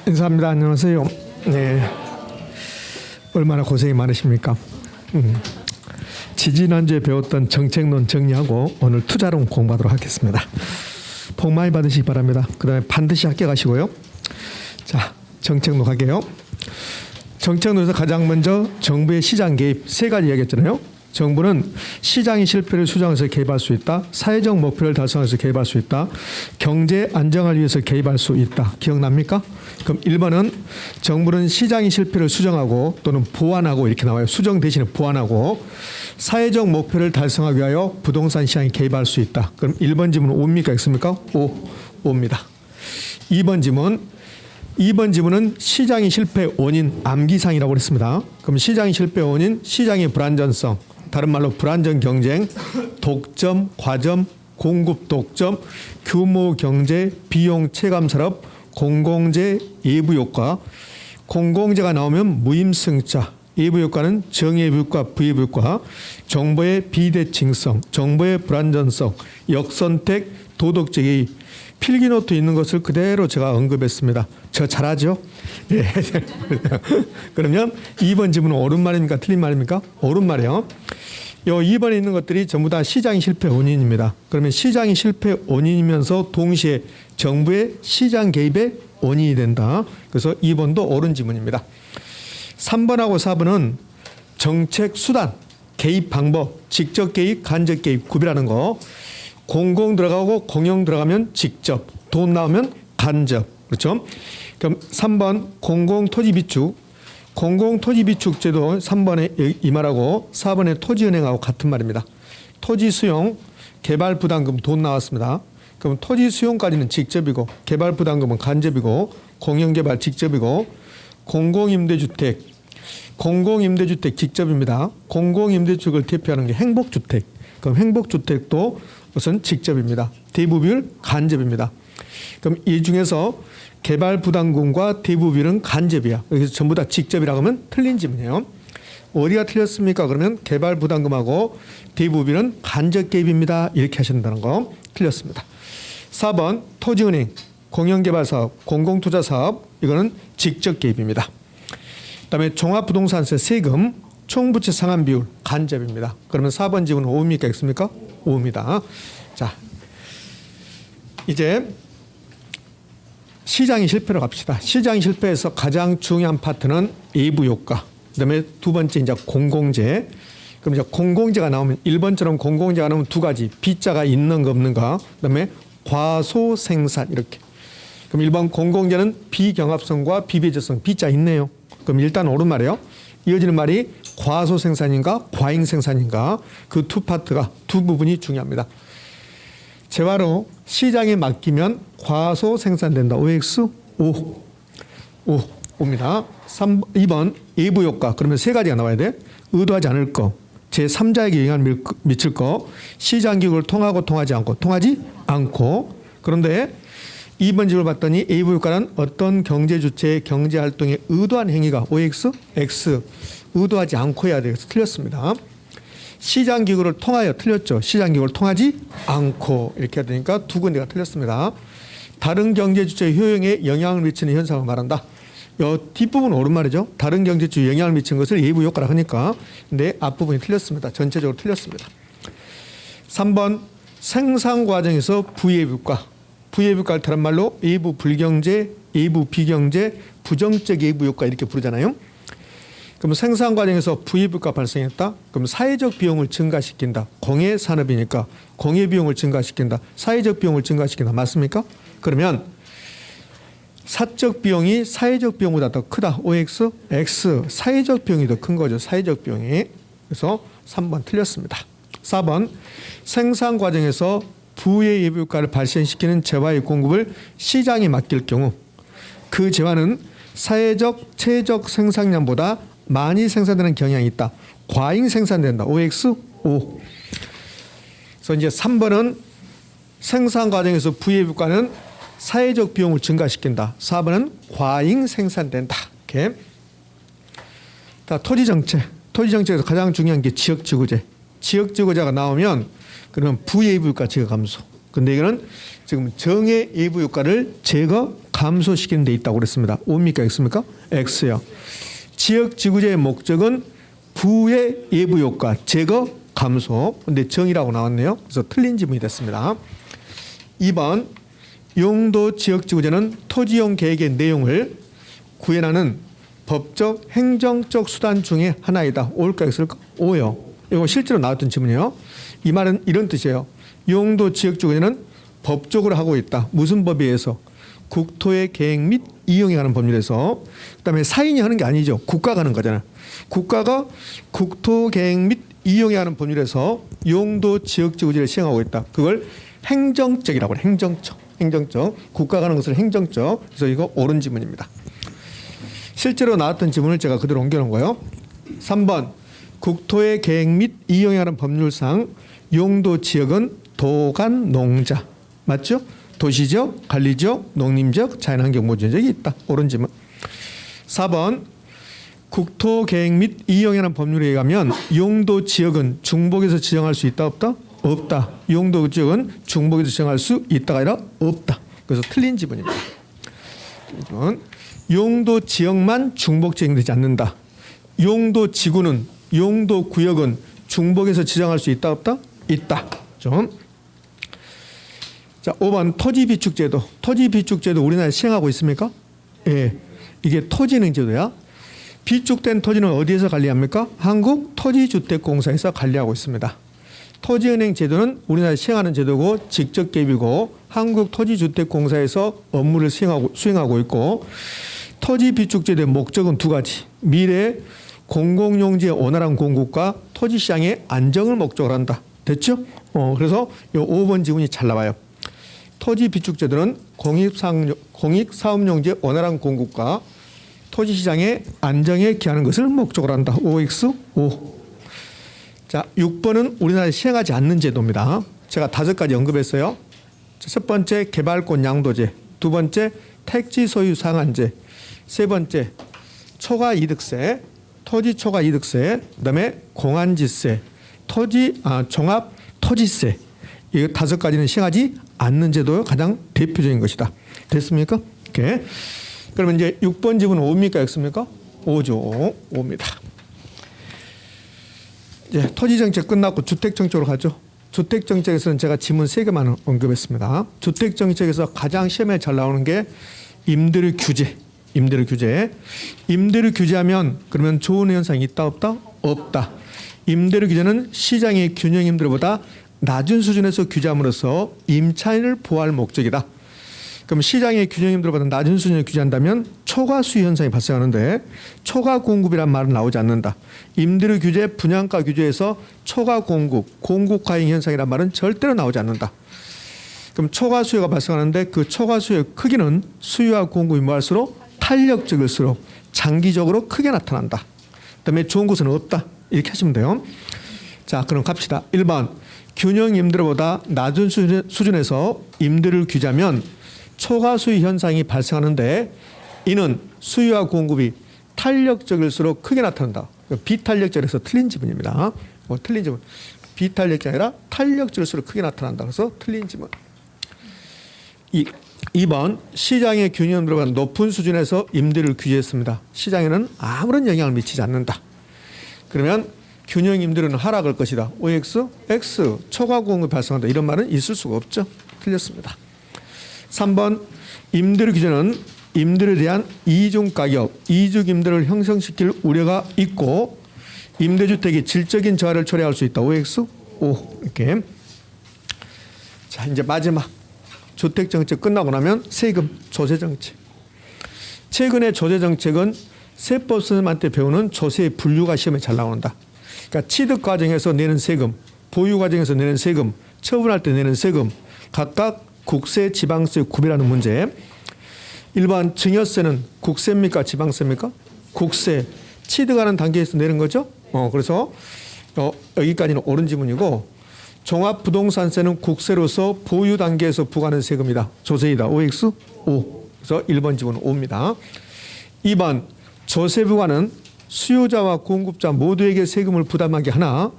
인사합니다. 안녕하세요. 네, 얼마나 고생이 많으십니까? 지지난주에 배웠던 정책론 정리하고 오늘 투자론 공부하도록 하겠습니다. 복 많이 받으시기 바랍니다. 그 다음에 반드시 합격하시고요. 자, 정책론 갈게요. 정책론에서 가장 먼저 정부의 시장 개입 세 가지 이야기했잖아요. 정부는 시장의 실패를 수정해서 개입할 수 있다. 사회적 목표를 달성해서 개입할 수 있다. 경제 안정을 위해서 개입할 수 있다. 기억납니까? 그럼 1번은 정부는 시장의 실패를 수정하고 또는 보완하고 이렇게 나와요. 수정 대신에 보완하고 사회적 목표를 달성하기 위하여 부동산 시장에 개입할 수 있다. 그럼 1번 지문은 O입니까? X입니까? O입니다. 2번 지문은 시장의 실패 원인 암기상이라고 했습니다. 그럼 시장의 실패 원인 시장의 불안전성, 다른 말로 불안전 경쟁, 독점, 과점, 공급 독점, 규모 경제, 비용 체감 산업, 공공재, 예부 효과. 공공재가 나오면 무임승차, 예부 효과는 정예부 효과, 부예부 효과, 정보의 비대칭성, 정보의 불안전성, 역선택, 도덕적 개입. 필기노트 있는 것을 그대로 제가 언급했습니다. 저 잘하죠? 예. 그러면 2번 지문은 옳은 말입니까? 틀린 말입니까? 옳은 말이에요. 요 2번에 있는 것들이 전부 다 시장의 실패 원인입니다. 그러면 시장의 실패 원인이면서 동시에 정부의 시장 개입의 원인이 된다. 그래서 2번도 옳은 지문입니다. 3번하고 4번은 정책 수단, 개입 방법, 직접 개입, 간접 개입 구별하는 거. 공공 들어가고 공영 들어가면 직접, 돈 나오면 간접. 그렇죠? 그럼 3번 공공토지비축. 공공토지비축제도 3번에 이 말하고 4번에 토지은행하고 같은 말입니다. 토지수용, 개발부담금 돈 나왔습니다. 그럼 토지수용까지는 직접이고 개발부담금은 간접이고 공영개발 직접이고 공공임대주택 직접입니다. 공공임대주택을 대표하는 게 행복주택. 그럼 행복주택도 우선 직접입니다. 대부비율 간접입니다. 그럼 이 중에서 개발부담금과 대부비율은 간접이야. 그래서 전부 다 직접이라고 하면 틀린 지문이에요. 어디가 틀렸습니까? 그러면 개발부담금하고 대부비율은 간접 개입입니다. 이렇게 하신다는 거 틀렸습니다. 4번 토지은행, 공영개발사업, 공공투자사업 이거는 직접 개입입니다. 그다음에 종합부동산세 세금, 총부채 상환비율 간접입니다. 그러면 4번 지문은 O입니까? X입니까? O입니다. 자, 이제 시장의 실패로 갑시다. 시장의 실패에서 가장 중요한 파트는 예부 효과. 그다음에 두 번째 이제 공공재. 그럼 이제 공공재가 나오면 1번처럼 공공재가 나오면 두 가지. B자가 있는가 없는가. 그다음에 과소생산 이렇게. 그럼 1번 공공재는 비경합성과 비배제성. B자 있네요. 그럼 일단 옳은 말이에요. 이어지는 말이 과소생산인가 과잉생산인가 그 두 파트가 두 부분이 중요합니다. 재화로 시장에 맡기면 과소생산된다. OX? O입니다. 2번 예부효과. 그러면 세 가지가 나와야 돼. 의도하지 않을 거, 제3자에게 영향을 미칠 거, 시장기구를 통하고 통하지 않고 통하지 않고. 그런데 2번 집을 봤더니 예부효과는 어떤 경제주체의 경제활동에 의도한 행위가 OX? X. 의도하지 않고 해야 돼서 틀렸습니다. 시장기구를 통하여 틀렸죠. 시장기구를 통하지 않고 이렇게 해야 되니까 두 군데가 틀렸습니다. 다른 경제주체의 효용에 영향을 미치는 현상을 말한다. 이 뒷부분 옳은 말이죠. 다른 경제주체에 영향을 미치는 것을 예부효과라 하니까. 근데 앞부분이 틀렸습니다. 전체적으로 틀렸습니다. 3번 생산과정에서 부예부효과. 부예부효과를 다른 말로 예부 불경제, 예부 비경제, 부정적 예부효과 이렇게 부르잖아요. 그럼 생산 과정에서 부예부효과 발생했다. 그럼 사회적 비용을 증가시킨다. 공예 산업이니까 공예 비용을 증가시킨다. 사회적 비용을 증가시킨다. 맞습니까? 그러면 사적 비용이 사회적 비용보다 더 크다. OX, X. 사회적 비용이 더 큰 거죠. 사회적 비용이. 그래서 3번 틀렸습니다. 4번 생산 과정에서 부의 예부효과를 발생시키는 재화의 공급을 시장에 맡길 경우 그 재화는 사회적 체적 생산량보다 많이 생산되는 경향이 있다. 과잉 생산된다. OX? O. 그래서 이제 3번은 생산 과정에서 부예부효과는 사회적 비용을 증가시킨다. 4번은 과잉 생산된다. 이렇게. 토지정책. 토지정책에서 가장 중요한 게 지역지구제. 지역지구제가 나오면 그러면 부예부효과 제거 감소. 근데 이거는 지금 정의 예부 효과를 제거 감소시키는 데 있다고 그랬습니다. O입니까 X입니까? X요. 지역 지구제의 목적은 부의 예부 효과 제거 감소. 근데 정이라고 나왔네요. 그래서 틀린 지문이 됐습니다. 2번 용도 지역 지구제는 토지용 계획의 내용을 구현하는 법적 행정적 수단 중에 하나이다. O일까 X일까? O요. 이거 실제로 나왔던 지문이에요. 이 말은 이런 뜻이에요. 용도 지역 지구제는 법적으로 하고 있다. 무슨 법에 의해서? 국토의 계획 및 이용에 관한 법률에서. 그다음에 사인이 하는 게 아니죠. 국가가 하는 거잖아요. 국가가 국토 계획 및 이용에 관한 법률에서 용도 지역 지구제를 시행하고 있다. 그걸 행정적이라고 해요. 행정적. 국가가 하는 것을 행정적. 그래서 이거 옳은 지문입니다. 실제로 나왔던 지문을 제가 그대로 옮겨놓은 거예요. 3번 국토의 계획 및 이용에 관한 법률상 용도 지역은 도간 농자. 맞죠? 도시적, 관리적, 농림적, 자연환경 보존적이 있다. 옳은 지문. 4번 국토 계획 및 이용에 관한 법률에 의하면 용도 지역은 중복에서 지정할 수 있다 없다? 없다. 용도 지역은 중복에서 지정할 수 있다가 아니라 없다. 그래서 틀린 지문입니다. 용도 지역만 중복 지정되지 않는다. 용도 지구는 용도 구역은 중복에서 지정할 수 있다 없다? 있다. 좀. 자, 5번 토지 비축 제도. 토지 비축 제도 우리나라에 시행하고 있습니까? 예. 이게 토지은행 제도야. 비축된 토지는 어디에서 관리합니까? 한국토지주택공사에서 관리하고 있습니다. 토지은행 제도는 우리나라에 시행하는 제도고 직접 개입이고 한국토지주택공사에서 업무를 수행하고 있고 토지 비축 제도의 목적은 두 가지. 미래 공공용지의 원활한 공급과 토지시장의 안정을 목적으로 한다. 됐죠? 그래서 이 5번 지문이 잘 나와요. 토지 비축 제도는 공익사업용지의 원활한 공급과 토지시장의 안정에 기하는 것을 목적으로 한다. OX 5. 자, 6번은 우리나라에 시행하지 않는 제도입니다. 제가 5가지 언급했어요. 첫 번째 개발권 양도제, 두 번째 택지 소유 상한제, 세 번째 초과이득세, 토지 초과이득세, 그다음에 공안지세, 종합 토지세. 이 5가지는 시행하지 않는 제도의 가장 대표적인 것이다. 됐습니까? 이렇게. 그러면 이제 6번 지문은 5입니까? X입니까? 5죠. 5입니다. 이제 토지정책 끝났고 주택정책으로 가죠. 주택정책에서는 제가 지문 3개만 언급했습니다. 주택정책에서 가장 시험에 잘 나오는 게 임대료 규제. 임대료 규제하면 그러면 좋은 현상이 있다 없다? 없다. 임대료 규제는 시장의 균형 임대료보다 낮은 수준에서 규제함으로써 임차인을 보호할 목적이다. 그럼 시장의 균형 임대료보다 낮은 수준을 규제한다면 초과 수요 현상이 발생하는데 초과 공급이란 말은 나오지 않는다. 임대료 규제, 분양가 규제에서 초과 공급 과잉 현상이란 말은 절대로 나오지 않는다. 그럼 초과 수요가 발생하는데 그 초과 수요의 크기는 수요와 공급이 뭐할수록 탄력적일수록 장기적으로 크게 나타난다. 그다음에 좋은 곳은 없다. 이렇게 하시면 돼요. 자, 그럼 갑시다. 1번 균형 임대료보다 낮은 수준에서 임대료를 규제하면 초과 수요 현상이 발생하는데 이는 수요와 공급이 탄력적일수록 크게 나타난다. 비탄력적에서 틀린 지문입니다. 틀린 지문. 비탄력적이 아니라 탄력적일수록 크게 나타난다. 그래서 틀린 지문. 2번 시장의 균형 임대료보다 높은 수준에서 임대료를 규제했습니다. 시장에는 아무런 영향을 미치지 않는다. 그러면 균형 임대료는 하락할 것이다. OX, X, 초과 공급이 발생한다. 이런 말은 있을 수가 없죠. 틀렸습니다. 3번 임대료 규제는 임대료에 대한 이중 가격, 이중 임대료를 형성시킬 우려가 있고 임대주택이 질적인 저하를 초래할 수 있다. OX, O. 이렇게. 자, 이제 마지막 주택정책 끝나고 나면 세금, 조세정책. 최근에 조세정책은 세법 선생님한테 배우는 조세의 분류가 시험에 잘 나온다. 그러니까 취득 과정에서 내는 세금, 보유 과정에서 내는 세금, 처분할 때 내는 세금, 각각 국세, 지방세 구별하는 문제. 1번 증여세는 국세입니까? 지방세입니까? 국세. 취득하는 단계에서 내는 거죠. 그래서 여기까지는 옳은 지문이고 종합부동산세는 국세로서 보유 단계에서 부과하는 세금이다. 조세이다. OX 5. 그래서 1번 지문은 5입니다. 2번 조세 부과는 수요자와 공급자 모두에게 세금을 부담하게 하나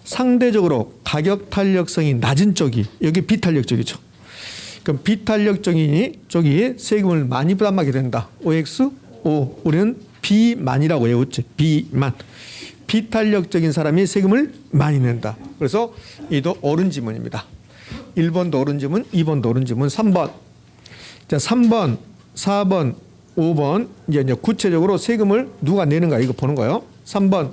상대적으로 가격 탄력성이 낮은 쪽이 여기 비탄력적이죠. 그럼 비탄력적인 쪽이 세금을 많이 부담하게 된다. OX, O. 우리는 B만이라고 외웠지. B만. 비탄력적인 사람이 세금을 많이 낸다. 그래서 이도 옳은 지문입니다. 1번도 옳은 지문, 2번도 옳은 지문, 3번. 자, 3번, 4번, 5번 이제 구체적으로 세금을 누가 내는가 이거 보는 거예요. 3번.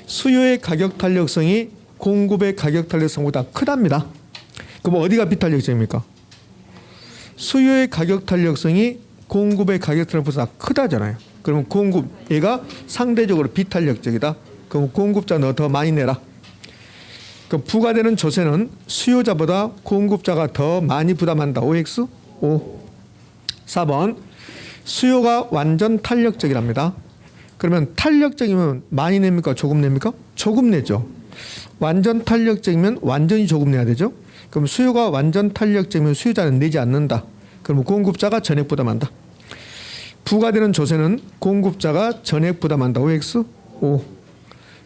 수요의 가격 탄력성이 공급의 가격 탄력성보다 크답니다. 그럼 어디가 비탄력적입니까? 수요의 가격 탄력성이 공급의 가격 탄력성보다 크다잖아요. 그러면 공급 얘가 상대적으로 비탄력적이다. 그럼 공급자 너 더 많이 내라. 그럼 부과되는 조세는 수요자보다 공급자가 더 많이 부담한다. OX? O. 4번. 수요가 완전 탄력적이랍니다. 그러면 탄력적이면 많이 냅니까? 조금 냅니까? 조금 내죠. 완전 탄력적이면 완전히 조금 내야 되죠. 그럼 수요가 완전 탄력적이면 수요자는 내지 않는다. 그러면 공급자가 전액 부담한다. 부과되는 조세는 공급자가 전액 부담한다. OX? O.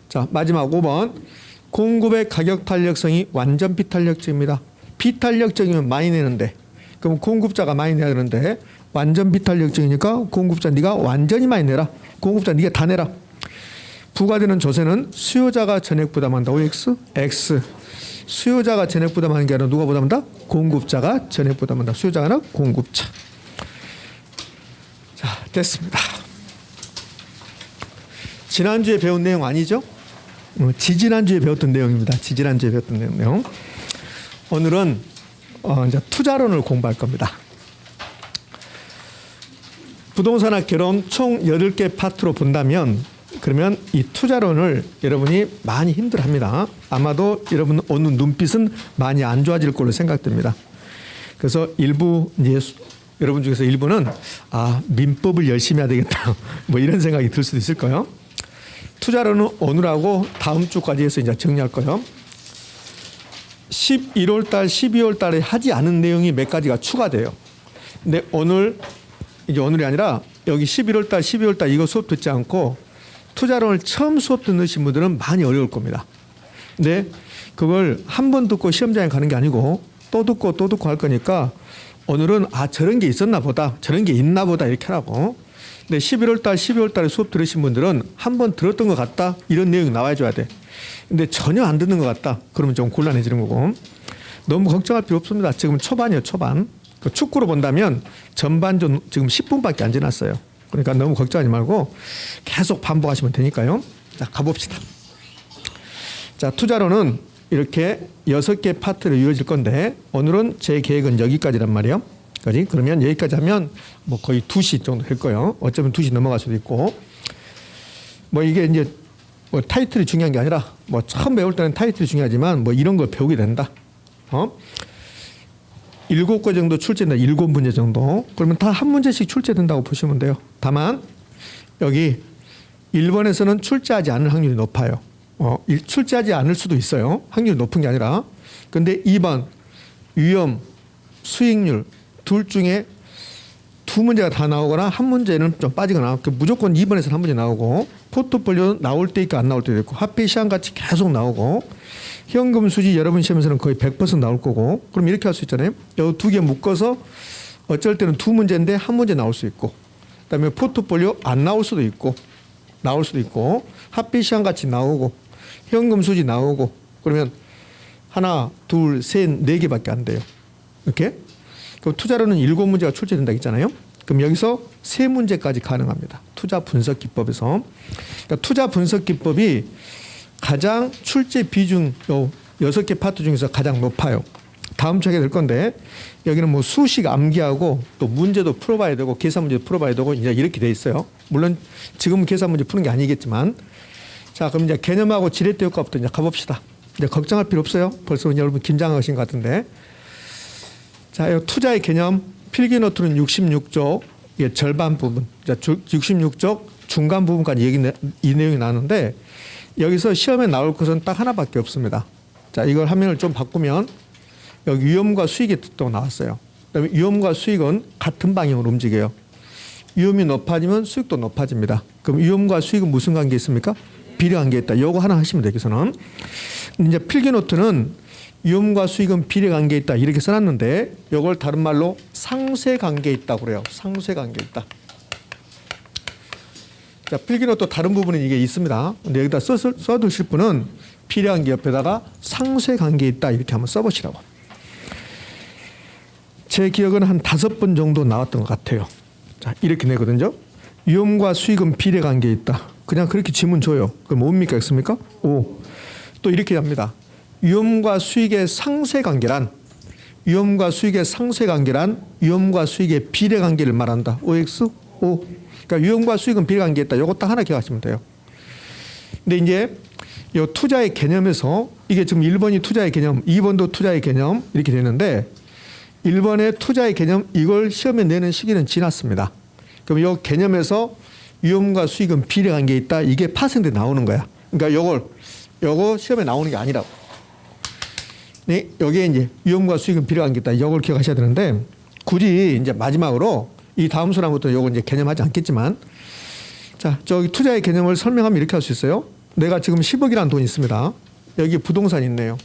자, 마지막 5번. 공급의 가격 탄력성이 완전 비탄력적입니다. 비탄력적이면 많이 내는데 그럼 공급자가 많이 내야 되는데 완전 비탄력적이니까 공급자 네가 완전히 많이 내라. 공급자 네가 다 내라. 부과되는 조세는 수요자가 전액 부담한다. OX? X. 수요자가 전액 부담하는 게 아니라 누가 부담한다? 공급자가 전액 부담한다. 수요자가 아니라 공급자. 자, 됐습니다. 지난주에 배운 내용 아니죠? 지지난주에 배웠던 내용입니다. 지지난주에 배웠던 내용. 오늘은 이제 투자론을 공부할 겁니다. 부동산학 개론 총 8개 파트로 본다면 그러면 이 투자론을 여러분이 많이 힘들어합니다. 아마도 여러분 오늘 눈빛은 많이 안 좋아질 걸로 생각됩니다. 그래서 일부 이제 여러분 중에서 일부는 민법을 열심히 해야 되겠다 뭐 이런 생각이 들 수도 있을 거예요. 투자론은 오늘하고 다음 주까지 해서 이제 정리할 거예요. 11월 달, 12월 달에 하지 않은 내용이 몇 가지가 추가돼요. 근데 오늘이 아니라 여기 11월 달, 12월 달 이거 수업 듣지 않고 투자론을 처음 수업 듣는 분들은 많이 어려울 겁니다. 근데 그걸 한 번 듣고 시험장에 가는 게 아니고 또 듣고 또 듣고 할 거니까 오늘은 저런 게 있었나 보다, 저런 게 있나 보다 이렇게 하라고. 근데 11월 달, 12월 달에 수업 들으신 분들은 한 번 들었던 것 같다 이런 내용이 나와줘야 돼. 근데 전혀 안 듣는 것 같다. 그러면 좀 곤란해지는 거고. 너무 걱정할 필요 없습니다. 지금 초반이에요, 초반. 축구로 본다면 전반전 지금 10분밖에 안 지났어요. 그러니까 너무 걱정하지 말고 계속 반복하시면 되니까요. 자, 가봅시다. 자, 투자론은 이렇게 6개 파트로 이루어질 건데 오늘은 제 계획은 여기까지란 말이에요. 그러면 여기까지 하면 뭐 거의 2시 정도 될 거예요. 어쩌면 2시 넘어갈 수도 있고. 뭐 이게 이제 뭐 타이틀이 중요한 게 아니라 뭐 처음 배울 때는 타이틀이 중요하지만 뭐 이런 걸 배우게 된다. 7개 정도 출제된다. 7문제 정도. 그러면 다 한 문제씩 출제된다고 보시면 돼요. 다만 여기 1번에서는 출제하지 않을 확률이 높아요. 출제하지 않을 수도 있어요. 확률이 높은 게 아니라. 근데 2번 위험, 수익률 둘 중에 2문제가 다 나오거나 한 문제는 좀 빠지거나 무조건 2번에서는 한 문제 나오고 포트폴리오 나올 때 있고 안 나올 때도 있고 화폐 시장 같이 계속 나오고 현금 수지 여러분 시험에서는 거의 100% 나올 거고 그럼 이렇게 할 수 있잖아요. 여기 2개 묶어서 어쩔 때는 2문제인데 한 문제 나올 수 있고 그다음에 포트폴리오 안 나올 수도 있고 나올 수도 있고 화폐 시장 같이 나오고 현금 수지 나오고 그러면 하나, 둘, 셋, 4개밖에 안 돼요. 이렇게. 그럼 투자로는 7문제가 출제된다 했잖아요. 그럼 여기서 3문제까지 가능합니다. 투자 분석 기법에서. 그러니까 투자 분석 기법이 가장 출제 비중 6개 파트 중에서 가장 높아요. 다음 주에 하게 될 건데 여기는 뭐 수식 암기하고 또 문제도 풀어봐야 되고 계산 문제도 풀어봐야 되고 이제 이렇게 돼 있어요. 물론 지금은 계산 문제 푸는 게 아니겠지만 자 그럼 이제 개념하고 지렛대 효과부터 이제 가봅시다. 이제 걱정할 필요 없어요. 벌써 여러분 긴장하신 것 같은데. 자, 투자의 개념 필기 노트는 66쪽 절반 부분, 66쪽 중간 부분까지 이 내용이 나오는데 여기서 시험에 나올 것은 딱 하나밖에 없습니다. 자, 이걸 화면을 좀 바꾸면 여기 위험과 수익이 또 나왔어요. 그다음에 위험과 수익은 같은 방향으로 움직여요. 위험이 높아지면 수익도 높아집니다. 그럼 위험과 수익은 무슨 관계 있습니까? 비례관계 있다. 요거 하나 하시면 되겠어는. 이제 필기노트는 위험과 수익은 비례관계에 있다 이렇게 써놨는데 이걸 다른 말로 상쇄관계에 있다고 그래요. 상쇄관계에 있다. 자, 필기노트 다른 부분에 이게 있습니다. 근데 여기다 써두실 분은 비례관계 옆에다가 상쇄관계에 있다 이렇게 한번 써보시라고. 제 기억은 한 5번 정도 나왔던 것 같아요. 자, 이렇게 내거든요. 위험과 수익은 비례관계에 있다. 그냥 그렇게 지문 줘요. 그럼 뭡니까? 있습니까? 오. 또 이렇게 합니다. 위험과 수익의 상쇄관계란 위험과 수익의 비례관계를 말한다. OX? O. 그러니까 위험과 수익은 비례관계에 있다. 요거 딱 하나 기억하시면 돼요. 근데 이제 이 투자의 개념에서 이게 지금 1번이 투자의 개념, 2번도 투자의 개념 이렇게 되는데 1번의 투자의 개념 이걸 시험에 내는 시기는 지났습니다. 그럼 이 개념에서 위험과 수익은 비례관계에 있다. 이게 파생돼 나오는 거야. 그러니까 요거 시험에 나오는 게 아니라고. 네, 여기에 이제 위험과 수익은 비례관계에 있다. 이걸 기억하셔야 되는데 굳이 이제 마지막으로 이 다음 수랑부터 요거 이제 개념하지 않겠지만 자, 저기 투자의 개념을 설명하면 이렇게 할 수 있어요. 내가 지금 10억이라는 돈이 있습니다. 여기 부동산이 있네요.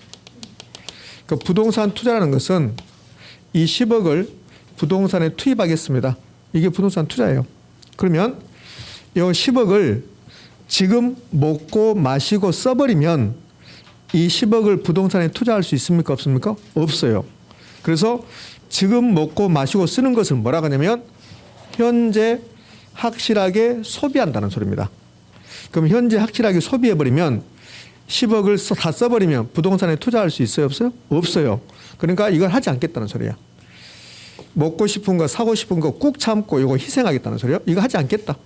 그 부동산 투자라는 것은 이 10억을 부동산에 투입하겠습니다. 이게 부동산 투자예요. 그러면 이 10억을 지금 먹고 마시고 써버리면 이 10억을 부동산에 투자할 수 있습니까? 없습니까? 없어요. 그래서 지금 먹고 마시고 쓰는 것을 뭐라고 하냐면 현재 확실하게 소비한다는 소리입니다. 그럼 현재 확실하게 소비해버리면 10억을 다 써버리면 부동산에 투자할 수 있어요? 없어요? 없어요. 그러니까 이걸 하지 않겠다는 소리야. 먹고 싶은 거 사고 싶은 거 꾹 참고 이거 희생하겠다는 소리요. 이거 하지 않겠다.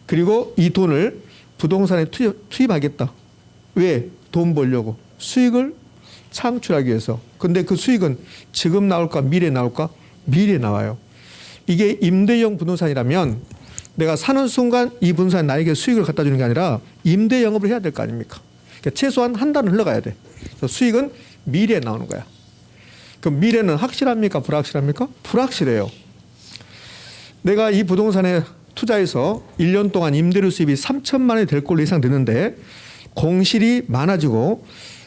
그리고 이 돈을 부동산에 투입하겠다. 왜? 돈 벌려고. 수익을 창출하기 위해서. 근데 그 수익은 지금 나올까 미래에 나올까? 미래에 나와요. 이게 임대형 부동산이라면 내가 사는 순간 이 부동산이 나에게 수익을 갖다 주는 게 아니라 임대 영업을 해야 될 거 아닙니까? 그러니까 최소한 한 달은 흘러가야 돼. 그래서 수익은 미래에 나오는 거야. 그럼 미래는 확실합니까? 불확실합니까? 불확실해요. 내가 이 부동산에 투자해서 1년 동안 임대료 수입이 3천만 원이 될 걸로 예상되는데 공실이 많아지고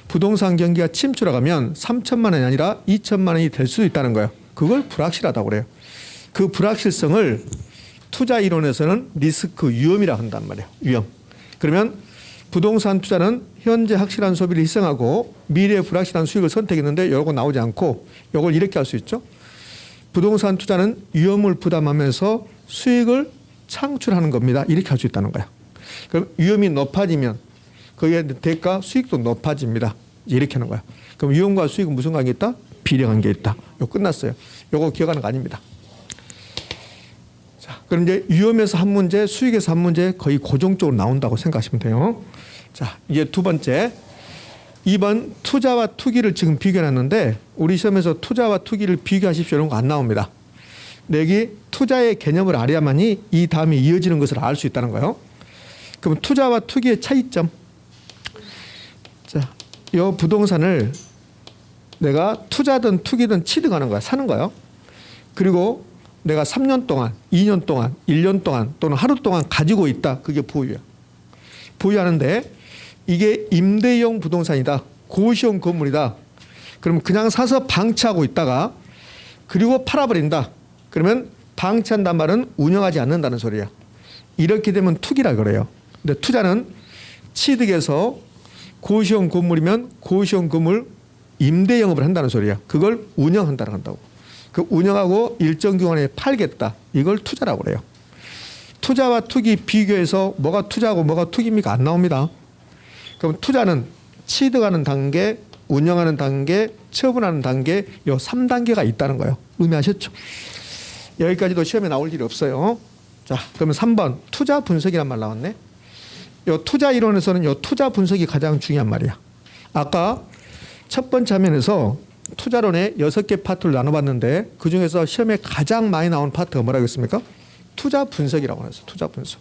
부동산 경기가 침투하가면 3천만 원이 아니라 2천만 원이 될 수도 있다는 거예요. 그걸 불확실하다고 그래요. 그 불확실성을 투자 이론에서는 리스크 위험이라 한단 말이에요. 위험. 그러면 부동산 투자는 현재 확실한 소비를 희생하고 미래의 불확실한 수익을 선택했는데 이거 나오지 않고 이걸 이렇게 할 수 있죠. 부동산 투자는 위험을 부담하면서 수익을 창출하는 겁니다. 이렇게 할 수 있다는 거야. 그럼 위험이 높아지면 거기에 대가 수익도 높아집니다. 이렇게 하는 거야. 그럼 위험과 수익은 무슨 관계에 있다? 비례관계에 있다. 이거 끝났어요. 이거 기억하는 거 아닙니다. 자, 그럼 이제 위험에서 한 문제, 수익에서 한 문제 거의 고정적으로 나온다고 생각하시면 돼요. 자, 이제 두 번째. 2번 투자와 투기를 지금 비교해놨는데 우리 시험에서 투자와 투기를 비교하십시오 이런 거 안 나옵니다. 여기 투자의 개념을 알아야만이 이 다음에 이어지는 것을 알 수 있다는 거예요. 그럼 투자와 투기의 차이점. 자, 이 부동산을 내가 투자든 투기든 취득하는 거야. 사는 거예요. 그리고 내가 3년 동안, 2년 동안, 1년 동안 또는 하루 동안 가지고 있다. 그게 보유야. 보유하는데 이게 임대형 부동산이다. 고시용 건물이다. 그럼 그냥 사서 방치하고 있다가 그리고 팔아버린다. 그러면 방치한단 말은 운영하지 않는다는 소리야. 이렇게 되면 투기라 그래요. 근데 투자는 취득해서 고시용 건물이면 고시용 건물 임대 영업을 한다는 소리야. 그걸 운영한다고 한다고. 그 운영하고 일정 기간에 팔겠다. 이걸 투자라고 그래요. 투자와 투기 비교해서 뭐가 투자고 뭐가 투기입니까? 안 나옵니다. 그럼 투자는 취득하는 단계, 운영하는 단계, 처분하는 단계 이 3단계가 있다는 거예요. 의미하셨죠? 여기까지도 시험에 나올 일이 없어요. 자, 그러면 3번 투자 분석이란 말 나왔네. 이 투자 이론에서는 이 투자 분석이 가장 중요한 말이야. 아까 첫 번째 화면에서 투자론의 6개 파트를 나눠봤는데 그중에서 시험에 가장 많이 나온 파트가 뭐라고 했습니까? 투자 분석이라고 해서 투자 분석.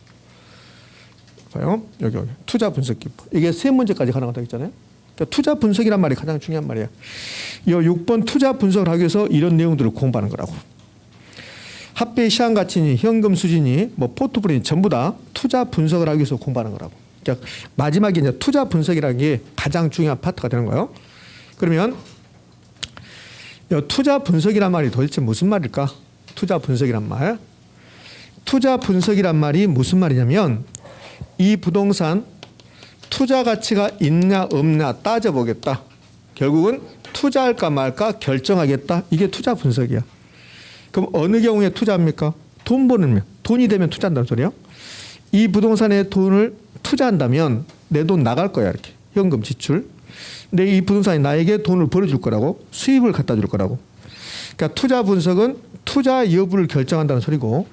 봐요. 여기 투자 분석 기법. 이게 3문제까지 가능하다고 했잖아요. 그러니까 투자 분석이란 말이 가장 중요한 말이야. 이 6번 투자 분석을 하기 위해서 이런 내용들을 공부하는 거라고. 합계 시장 가치니 현금 수준이 뭐 포트폴리오 전부 다 투자 분석을 하기 위해서 공부하는 거라고. 그러니까 마지막에 이제 투자 분석이라는 게 가장 중요한 파트가 되는 거예요. 그러면 이 투자 분석이란 말이 도대체 무슨 말일까? 투자 분석이란 말. 투자 분석이란 말이 무슨 말이냐면 이 부동산 투자 가치가 있냐 없냐 따져보겠다. 결국은 투자할까 말까 결정하겠다. 이게 투자 분석이야. 그럼 어느 경우에 투자합니까? 돈 버는, 돈이 되면 투자한다는 소리야. 이 부동산에 돈을 투자한다면 내 돈 나갈 거야. 이렇게 현금 지출. 근데 이 부동산이 나에게 돈을 벌어줄 거라고, 수입을 갖다 줄 거라고. 그러니까 투자 분석은 투자 여부를 결정한다는 소리고,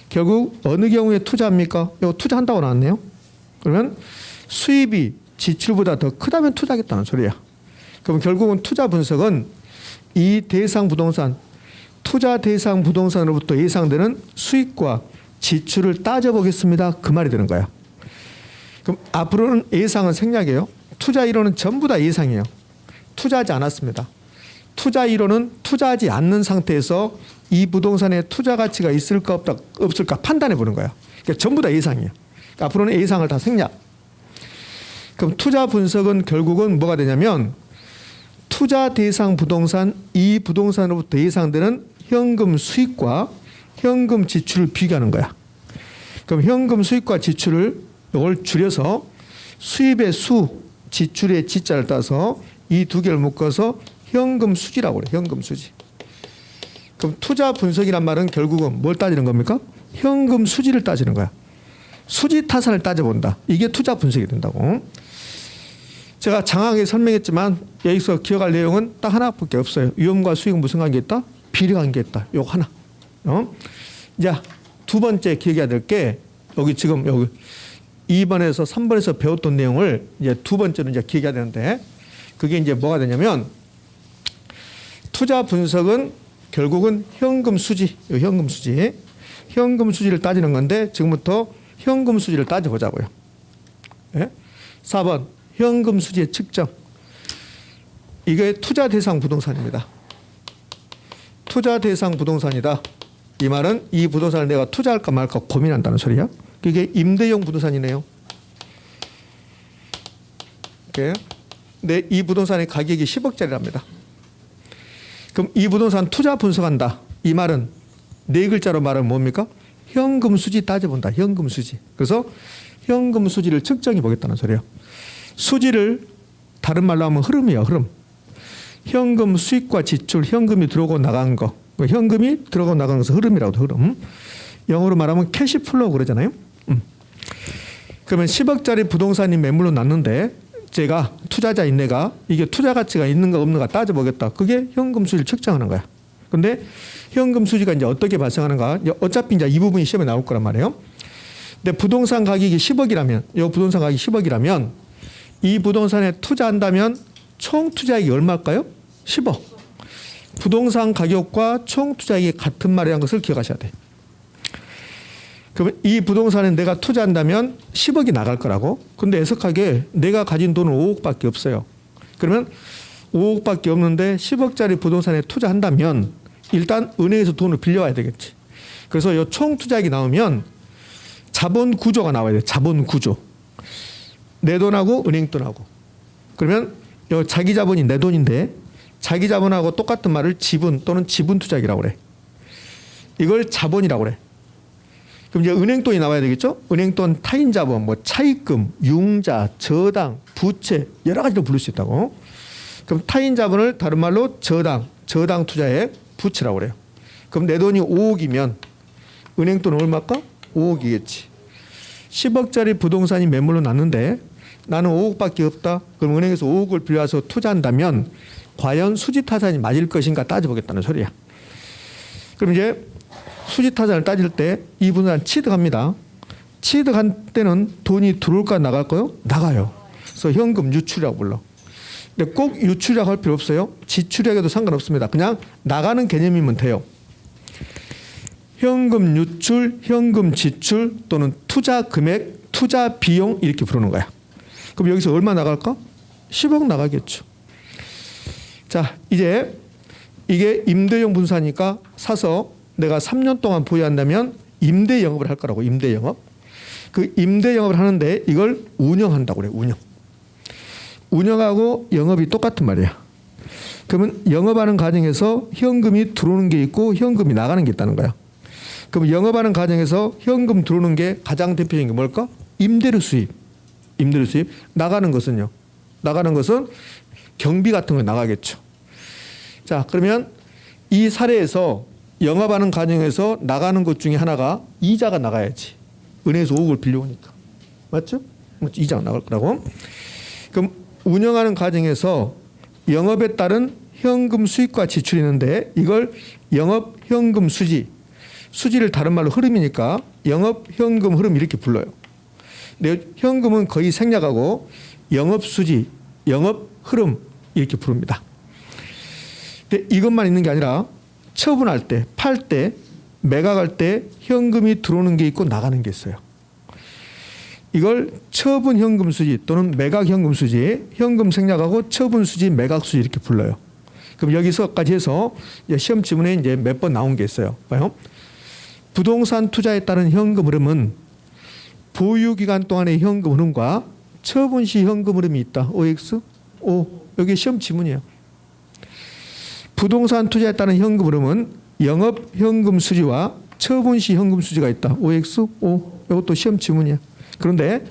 결국 어느 경우에 투자합니까? 이거 투자한다고 나왔네요. 그러면 수입이 지출보다 더 크다면 투자하겠다는 소리야. 그럼 결국은 투자 분석은 이 대상 부동산, 투자 대상 부동산으로부터 예상되는 수익과 지출을 따져보겠습니다. 그 말이 되는 거야. 그럼 앞으로는 예상은 생략이에요. 투자 이론은 전부 다 예상이에요. 투자하지 않았습니다. 투자 이론은 투자하지 않는 상태에서 이 부동산에 투자 가치가 있을까 없을까 판단해 보는 거야. 그러니까 전부 다 예상이에요. 그러니까 앞으로는 예상을 다 생략. 그럼 투자 분석은 결국은 뭐가 되냐면 투자 대상 부동산, 이 부동산으로부터 예상되는 현금 수익과 현금 지출을 비교하는 거야. 그럼 현금 수익과 지출을 이걸 줄여서 수입의 수, 지출의 지자를 따서 이 두 개를 묶어서 현금 수지라고 그래. 현금 수지. 그럼 투자 분석이란 말은 결국은 뭘 따지는 겁니까? 현금 수지를 따지는 거야. 수지 타산을 따져본다. 이게 투자 분석이 된다고. 제가 장황하게 설명했지만 여기서 기억할 내용은 딱 하나밖에 없어요. 위험과 수익은 무슨 관계 있다? 비례 관계 있다. 요거 하나. 이제 두 번째 기억해야 될 게 여기 지금 여기 2번에서 3번에서 배웠던 내용을 이제 두 번째로 이제 기억해야 되는데 그게 이제 뭐가 되냐면 투자 분석은 결국은 현금 수지, 현금 수지, 현금 수지를 따지는 건데 지금부터 현금 수지를 따져보자고요. 네? 4번 현금 수지의 측정. 이게 투자 대상 부동산입니다. 투자 대상 부동산이다. 이 말은 이 부동산을 내가 투자할까 말까 고민한다는 소리야. 이게 임대용 부동산이네요. 근데 이 부동산의 가격이 10억짜리랍니다. 그럼 이 부동산 투자 분석한다. 이 말은 네 글자로 말하면 뭡니까? 현금 수지 따져본다. 현금 수지. 그래서 현금 수지를 측정해 보겠다는 소리예요. 수지를 다른 말로 하면 흐름이에요. 흐름. 현금 수익과 지출, 현금이 들어오고 나간 거. 현금이 들어가고 나가는 것을 흐름이라고 해요. 흐름. 영어로 말하면 캐시플로우 그러잖아요. 그러면 10억짜리 부동산이 매물로 났는데 제가 투자자인 내가 이게 투자 가치가 있는가 없는가 따져보겠다. 그게 현금 수지를 측정하는 거야. 근데 현금 수지가 이제 어떻게 발생하는가? 어차피 이제 이 부분이 시험에 나올 거란 말이에요. 근데 부동산 가격이 10억이라면, 이 부동산 가격이 10억이라면 이 부동산에 투자한다면 총 투자액이 얼마일까요? 10억. 부동산 가격과 총 투자액이 같은 말이라는 것을 기억하셔야 돼. 그러면 이 부동산에 내가 투자한다면 10억이 나갈 거라고. 근데 애석하게 내가 가진 돈은 5억밖에 없어요. 그러면 5억밖에 없는데 10억짜리 부동산에 투자한다면 일단 은행에서 돈을 빌려와야 되겠지. 그래서 이 총 투자액이 나오면 자본 구조가 나와야 돼. 자본 구조. 내 돈하고 은행 돈하고. 그러면 이 자기 자본이 내 돈인데 자기 자본하고 똑같은 말을 지분 또는 지분 투자액이라고 그래. 이걸 자본이라고 그래. 그럼 이제 은행 돈이 나와야 되겠죠? 은행 돈, 타인 자본, 뭐 차입금, 융자, 저당, 부채 여러 가지로 부를 수 있다고. 그럼 타인 자본을 다른 말로 저당 투자액, 부채라고 그래요. 그럼 내 돈이 5억이면 은행 돈은 얼마일까? 5억이겠지. 10억짜리 부동산이 매물로 났는데 나는 5억밖에 없다. 그럼 은행에서 5억을 빌려와서 투자한다면 과연 수지 타산이 맞을 것인가 따져보겠다는 소리야. 그럼 이제 수지 타산을 따질 때 이 부동산 취득합니다. 취득한 때는 돈이 들어올까 나갈까요? 나가요. 그래서 현금 유출이라고 불러. 근데 꼭 유출이라고 할 필요 없어요. 지출액에도 상관없습니다. 그냥 나가는 개념이면 돼요. 현금 유출, 현금 지출 또는 투자 금액, 투자 비용 이렇게 부르는 거야. 그럼 여기서 얼마 나갈까? 10억 나가겠죠. 자, 이제 이게 임대용 부동산이니까 사서 내가 3년 동안 보유한다면 임대 영업을 할 거라고. 임대 영업. 그 임대 영업을 하는데 이걸 운영한다고 그래요. 운영하고 영업이 똑같은 말이야. 그러면 영업하는 과정에서 현금이 들어오는 게 있고 현금이 나가는 게 있다는 거야. 그럼 영업하는 과정에서 현금 들어오는 게 가장 대표적인 게 뭘까? 임대료 수입. 나가는 것은요. 나가는 것은 경비 같은 거 나가겠죠. 자, 그러면 이 사례에서 영업하는 과정에서 나가는 것 중에 하나가 이자가 나가야지. 은행에서 5억을 빌려오니까. 맞죠? 이자가 나갈 거라고. 그럼 운영하는 과정에서 영업에 따른 현금 수입과 지출이 있는데 이걸 영업 현금 수지를 다른 말로 흐름이니까 영업 현금 흐름 이렇게 불러요. 근데 현금은 거의 생략하고 영업 수지, 영업 흐름 이렇게 부릅니다. 근데 이것만 있는 게 아니라 처분할 때, 팔 때, 매각할 때 현금이 들어오는 게 있고 나가는 게 있어요. 이걸 처분 현금 수지 또는 매각 현금 수지, 현금 생략하고 처분 수지, 매각 수지 이렇게 불러요. 그럼 여기서까지 해서 시험 지문에 이제 몇 번 나온 게 있어요. 봐요. 부동산 투자에 따른 현금 흐름은 보유 기간 동안의 현금 흐름과 처분 시 현금 흐름이 있다. OX? 여기 시험 지문이에요. 부동산 투자에 따른 현금 흐름은 영업 현금 수지와 처분 시 현금 수지가 있다. OX? 이것도 시험 지문이야. 그런데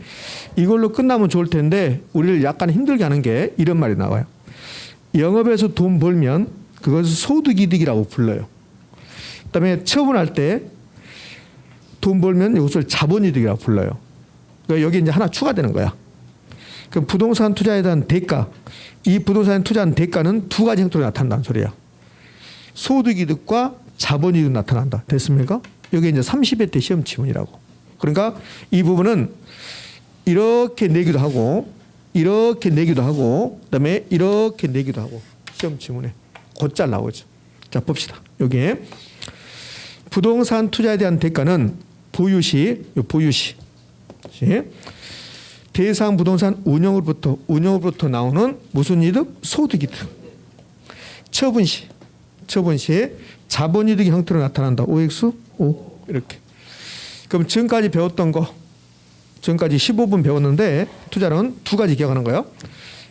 이걸로 끝나면 좋을 텐데 우리를 약간 힘들게 하는 게 이런 말이 나와요. 영업에서 돈 벌면 그것을 소득이득이라고 불러요. 그다음에 처분할 때 돈 벌면 이것을 자본이득이라고 불러요. 그러니까 여기 이제 하나 추가되는 거야. 그럼 부동산 투자에 대한 대가, 이 부동산에 투자한 대가는 두 가지 형태로 나타난다는 소리야. 소득이득과 자본이득 나타난다. 됐습니까? 여기 이제 30회 때 시험 지문이라고. 그러니까 이 부분은 이렇게 내기도 하고 이렇게 내기도 하고 그다음에 이렇게 내기도 하고 시험 지문에 곧잘 나오죠. 자, 봅시다. 여기에 부동산 투자에 대한 대가는 보유시 대상 부동산 운영으로부터 나오는 무슨 이득? 소득이득. 처분 시 자본이득의 형태로 나타난다. OX? 이렇게. 그럼 지금까지 배웠던 거, 지금까지 15분 배웠는데 투자는 두 가지 기억하는 거예요.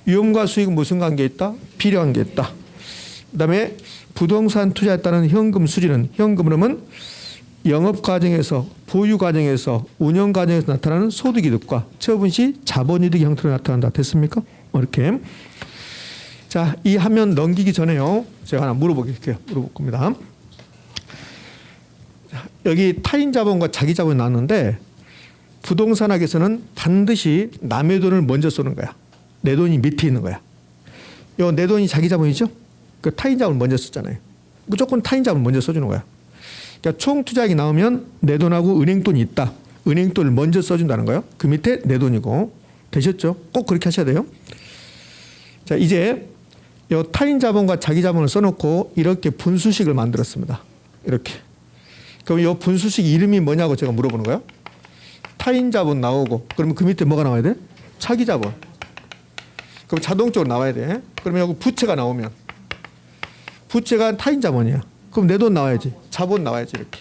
위험과 수익은 무슨 관계 있다? 비례관계 있다. 그다음에 부동산 투자에 따른 현금 수지는 현금 흐름은 영업 과정에서 보유 과정에서 운영 과정에서 나타나는 소득이득과 처분 시 자본이득의 형태로 나타난다. 됐습니까? 이렇게. 자, 이 화면 넘기기 전에요. 제가 하나 물어볼 겁니다. 여기 타인 자본과 자기 자본이 나왔는데 부동산학에서는 반드시 남의 돈을 먼저 쏘는 거야. 내 돈이 밑에 있는 거야. 내 돈이 자기 자본이죠? 그 타인 자본을 먼저 썼잖아요. 무조건 타인 자본을 먼저 써주는 거야. 그러니까 총 투자액이 나오면 내 돈하고 은행 돈이 있다. 은행 돈을 먼저 써준다는 거예요. 그 밑에 내 돈이고. 되셨죠? 꼭 그렇게 하셔야 돼요. 자, 이제 이 타인 자본과 자기 자본을 써놓고 이렇게 분수식을 만들었습니다. 이렇게. 그럼 이 분수식 이름이 뭐냐고 제가 물어보는 거예요. 타인 자본 나오고 그러면 그 밑에 뭐가 나와야 돼? 자기 자본. 그럼 자동적으로 나와야 돼. 그러면 여기 부채가 나오면 부채가 타인 자본이야. 그럼 내 돈 나와야지. 자본 나와야지. 이렇게.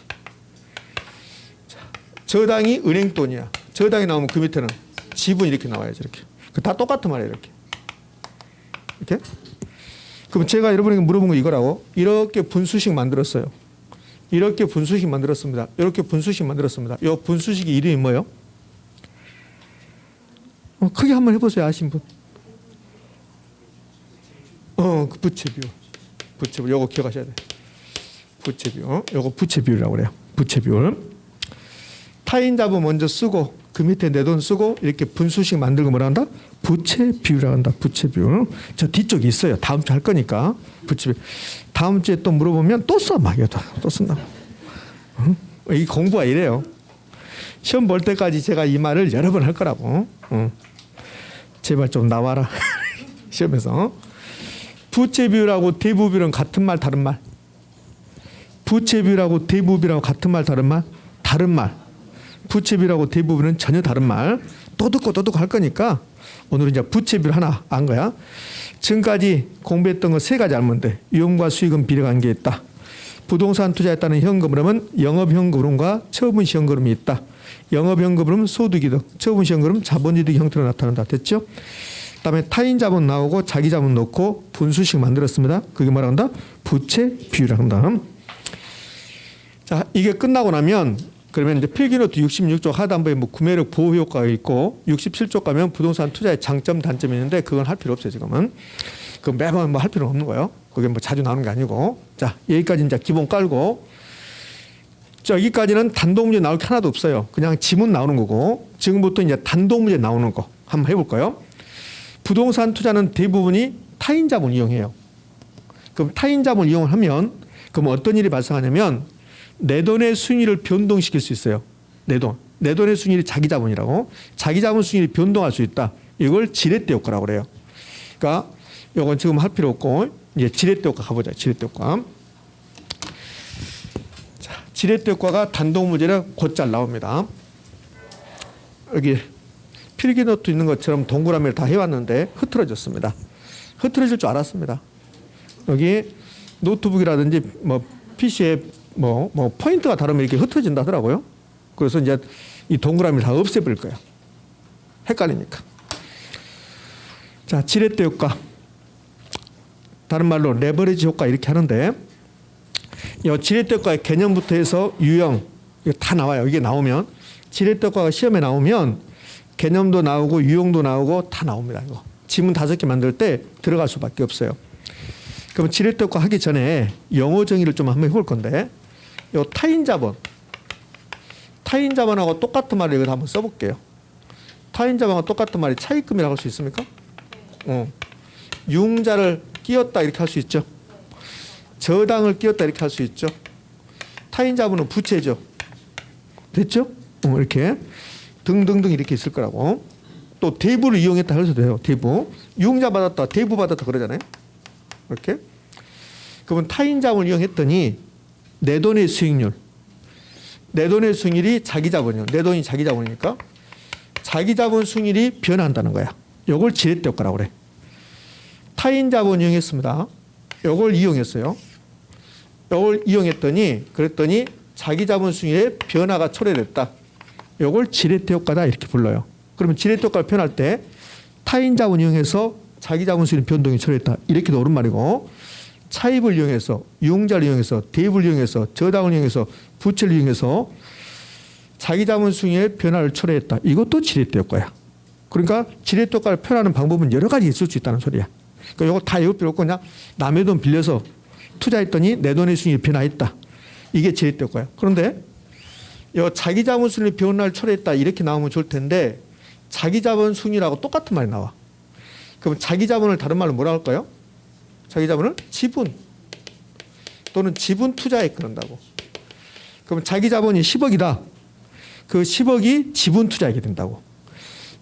자, 저당이 은행 돈이야. 저당이 나오면 그 밑에는 지분 이렇게 나와야지. 이렇게. 다 똑같은 말이에요. 이렇게. 그럼 제가 여러분에게 물어본 거 이거라고. 이렇게 분수식 만들었어요. 이렇게 분수식 만들었습니다. 이렇게 분수식 만들었습니다. 이 분수식의 이름이 뭐예요? 크게 한번 해보세요. 아신 분. 그 부채 비율. 부채 비율. 요거 기억하셔야 돼. 부채 비율. 요거 부채 비율이라고 그래요. 부채 비율. 타인 자본 먼저 쓰고 그 밑에 내 돈 쓰고 이렇게 분수식 만들고 뭐라 한다? 부채 비율이라고 한다. 부채 비율. 저 뒤쪽에 있어요. 다음 주에 할 거니까. 부채 비율. 다음 주에 또 물어보면 또 써. 막 또 쓴다고. 이 공부가 이래요. 시험 볼 때까지 제가 이 말을 여러 번 할 거라고. 제발 좀 나와라. 시험에서. 부채 비율하고 대부 비율은 같은 말 다른 말? 부채 비율하고 대부 비율하고 같은 말 다른 말? 다른 말. 부채 비율하고 대부 비율은 전혀 다른 말. 또 듣고 할 거니까 오늘은 이제 부채 비율 하나 안 거야. 지금까지 공부했던 거 세 가지 알면 돼. 위험과 수익은 비례관계에 있다. 부동산 투자에 따른 현금 흐름은 영업 현금 흐름과 처분 시 현금 흐름이 있다. 영업연금은 소득이득, 처분시험금은 자본이득 형태로 나타난다. 됐죠? 그다음에 타인 자본 나오고 자기 자본 넣고 분수식 만들었습니다. 그게 뭐라 한다? 부채 비율이라 한다. 자, 이게 끝나고 나면 그러면 이제 필기노트 66쪽 하단부에 뭐 구매력 보호 효과가 있고 67쪽 가면 부동산 투자의 장점 단점이 있는데 그건 할 필요 없어요, 지금은. 그 매번 뭐 할 필요는 없는 거예요. 그게 뭐 자주 나오는 게 아니고. 자, 여기까지 이제 기본 깔고 여기까지는 단독 문제 나올 게 하나도 없어요. 그냥 지문 나오는 거고 지금부터 이제 단독 문제 나오는 거 한번 해볼까요? 부동산 투자는 대부분이 타인 자본 이용해요. 그럼 타인 자본 이용을 하면 그럼 어떤 일이 발생하냐면 내 돈의 수익률을 변동시킬 수 있어요. 내 돈의 수익률이 자기 자본이라고. 자기 자본 수익률이 변동할 수 있다. 이걸 지렛대 효과라고 그래요. 그러니까 이건 지금 할 필요 없고 이제 지렛대 효과 가보자. 지렛대 효과. 자, 지렛대 효과가 단독 문제는 곧잘 나옵니다. 여기 필기노트 있는 것처럼 동그라미를 다 해왔는데 흐트러졌습니다. 흐트러질 줄 알았습니다. 여기 노트북이라든지 뭐 PC에 뭐 포인트가 다르면 이렇게 흐트러진다 하더라고요. 그래서 이제 이 동그라미를 다 없애버릴 거예요. 헷갈리니까. 자, 지렛대 효과. 다른 말로 레버리지 효과 이렇게 하는데 이 지렛대 효과의 개념부터 해서 유형 이거 다 나와요. 이게 나오면 지렛대 효과가 시험에 나오면 개념도 나오고 유형도 나오고 다 나옵니다. 이거 지문 5개 만들 때 들어갈 수밖에 없어요. 그럼 지렛대 효과 하기 전에 영어 정의를 좀 한번 해볼 건데 요 타인 자본하고 똑같은 말을 여기다 한번 써볼게요. 타인 자본하고 똑같은 말이 차입금이라고 할 수 있습니까? 융자를 끼웠다 이렇게 할 수 있죠. 저당을 끼웠다 이렇게 할 수 있죠. 타인 자본은 부채죠. 됐죠? 이렇게 등등등 이렇게 있을 거라고. 또 대부를 이용했다 해도 돼요. 대부. 융자 받았다, 대부 받았다 그러잖아요. 이렇게. 그러면 타인 자본을 이용했더니 내 돈의 수익률. 내 돈의 수익률이 자기 자본이요. 내 돈이 자기 자본이니까 자기 자본 수익률이 변한다는 거야. 이걸 지렛대 효과라고 그래. 타인 자본 이용했습니다. 이걸 이용했어요. 이걸 이용했더니 그랬더니 자기 자본 수익률의 변화가 초래됐다. 이걸 지렛대 효과다 이렇게 불러요. 그러면 지렛대 효과를 표현할 때 타인 자본 이용해서 자기 자본 수익률 변동이 초래됐다. 이렇게도 옳은 말이고 차입을 이용해서 융자를 이용해서 대부를 이용해서 저당을 이용해서 부채를 이용해서 자기 자본 수익률의 변화를 초래했다. 이것도 지렛대 효과야. 그러니까 지렛대 효과를 표현하는 방법은 여러 가지 있을 수 있다는 소리야. 그러니까 이거 다 외울 필요 없고 그냥 남의 돈 빌려서 투자했더니 내 돈의 수익률이 변화했다. 이게 지렛대 효과야. 그런데 이 자기 자본 수익률 변화를 초래했다 이렇게 나오면 좋을 텐데 자기 자본 수익률하고 똑같은 말이 나와. 그럼 자기 자본을 다른 말로 뭐라 할까요? 자기 자본을 지분 또는 지분 투자에 그런다고. 그럼 자기 자본이 10억이다. 그 10억이 지분 투자액이 된다고.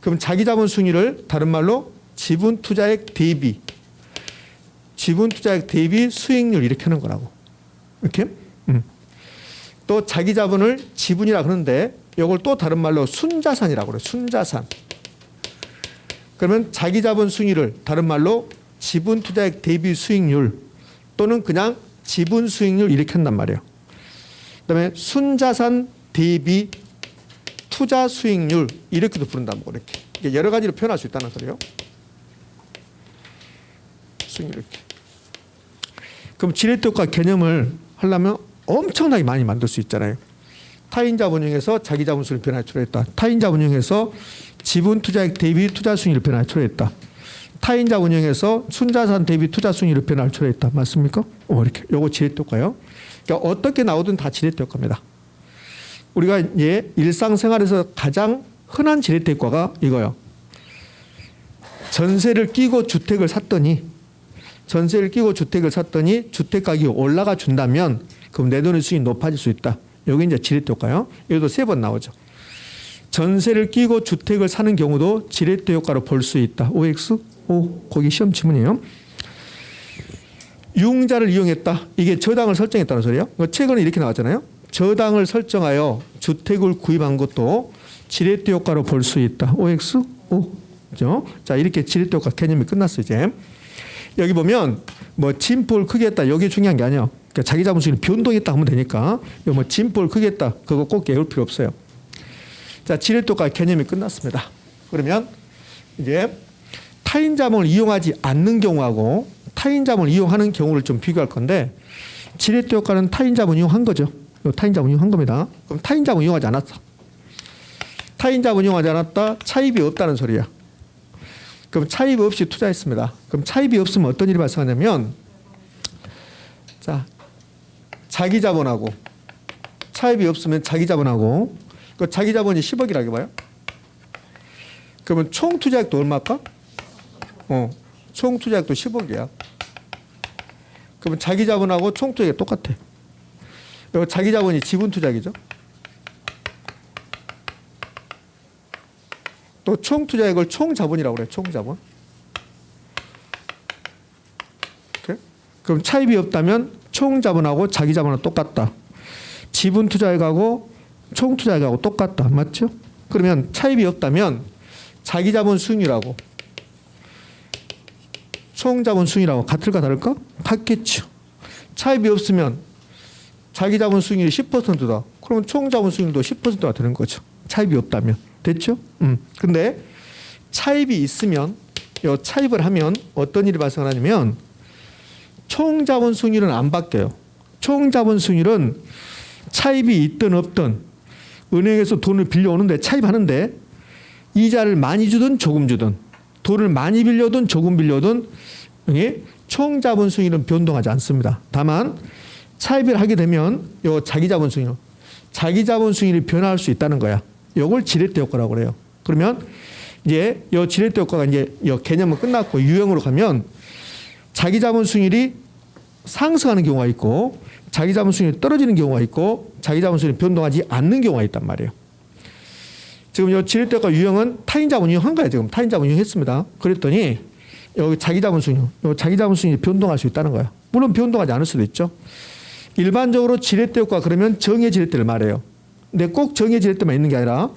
그럼 자기 자본 수익률을 다른 말로 지분 투자액 대비, 지분 투자액 대비 수익률 이렇게 하는 거라고. 이렇게. 또 자기 자본을 지분이라 그러는데 이걸 또 다른 말로 순자산이라고 그래요. 순자산. 그러면 자기 자본 수익률을 다른 말로 지분 투자액 대비 수익률 또는 그냥 지분 수익률 이렇게 한단 말이에요. 그다음에 순자산 대비 투자 수익률 이렇게도 부른다고 이렇게. 여러 가지로 표현할 수 있다는 소리예요. 수익률 이렇게. 그럼 지렛대 효과 개념을 하려면 엄청나게 많이 만들 수 있잖아요. 타인 자본 이용해서 자기 자본 수익률 변화에 초래했다. 타인 자본 이용해서 지분 투자액 대비 투자 수익률 변화에 초래했다. 타인 자본 이용해서 순자산 대비 투자 수익률 변화를 초래했다. 맞습니까? 이렇게. 요거 지렛대 효과요. 그러니까 어떻게 나오든 다 지렛대 효과입니다. 우리가 이제 일상생활에서 가장 흔한 지렛대 효과가 이거요. 전세를 끼고 주택을 샀더니 주택 가격이 올라가 준다면 그럼 내 돈의 수익이 높아질 수 있다. 여기 이제 지렛대 효과요. 여기도 3번 나오죠. 전세를 끼고 주택을 사는 경우도 지렛대 효과로 볼 수 있다. OX? 거기 시험 지문이에요. 융자를 이용했다. 이게 저당을 설정했다는 소리예요. 최근에 이렇게 나왔잖아요. 저당을 설정하여 주택을 구입한 것도 지렛대 효과로 볼 수 있다. OX? 그죠? 자, 이렇게 지렛대 효과 개념이 끝났어요, 이제. 여기 보면 뭐 진폭을 크게 했다. 여기 중요한 게 아니에요. 그러니까 자기 자본 수익률 변동했다 하면 되니까 뭐 진폭을 크게 했다. 그거 꼭 외울 필요 없어요. 자, 지렛대효과 개념이 끝났습니다. 그러면 이제 타인 자본을 이용하지 않는 경우하고 타인 자본을 이용하는 경우를 좀 비교할 건데, 지렛대효과는 타인 자본 이용한 거죠. 타인 자본 이용한 겁니다. 그럼 타인 자본 이용하지 않았어. 타인 자본 이용하지 않았다. 차입이 없다는 소리야. 그럼 차입 없이 투자했습니다. 그럼 차입이 없으면 어떤 일이 발생하냐면, 자, 자기 자본하고 차입이 없으면 자기 자본하고, 그 자기 자본이 10억이라고 봐요. 그러면 총 투자액도 얼마일까? 총 투자액도 10억이야. 그러면 자기 자본하고 총 투자액이 똑같아. 이거 자기 자본이 지분 투자액이죠. 또 총 투자액을 총 자본이라고 그래. 총 자본. 오케이? 그럼 차입이 없다면 총 자본하고 자기 자본은 똑같다. 지분 투자액하고 총 투자액하고 똑같다. 맞죠? 그러면 차입이 없다면 자기 자본 수익률하고 총 자본 수익률하고 같을까 다를까? 같겠죠. 차입이 없으면 자기 자본 수익률이 10%다. 그러면 총 자본 수익률도 10%가 되는 거죠. 차입이 없다면. 됐죠? 근데 차입이 있으면, 이 차입을 하면 어떤 일이 발생하냐면 총 자본 수익률은 안 바뀌어요. 총 자본 수익률은 차입이 있든 없든 은행에서 돈을 빌려오는데 차입하는데 이자를 많이 주든 조금 주든 돈을 많이 빌려든 조금 빌려든 총 자본 수익률은 변동하지 않습니다. 다만 차입을 하게 되면 요 자기 자본 수익률이 변화할 수 있다는 거야. 요걸 지렛대 효과라고 그래요. 그러면 이제 요 지렛대 효과가 이제 요 개념은 끝났고 유형으로 가면 자기 자본 수익률이 상승하는 경우가 있고 자기 자본 수익률이 떨어지는 경우가 있고 자기 자본 수익률이 변동하지 않는 경우가 있단 말이에요. 지금 요 지렛대 효과 유형은 타인 자본 이용한 거예요. 지금 타인 자본 이용했습니다. 그랬더니 여기 자기 자본 수익률, 요 자기 자본 수익률이 변동할 수 있다는 거예요. 물론 변동하지 않을 수도 있죠. 일반적으로 지렛대 효과 그러면 정의 지렛대를 말해요. 근데 꼭 정의 지렛대만 있는 게 아니라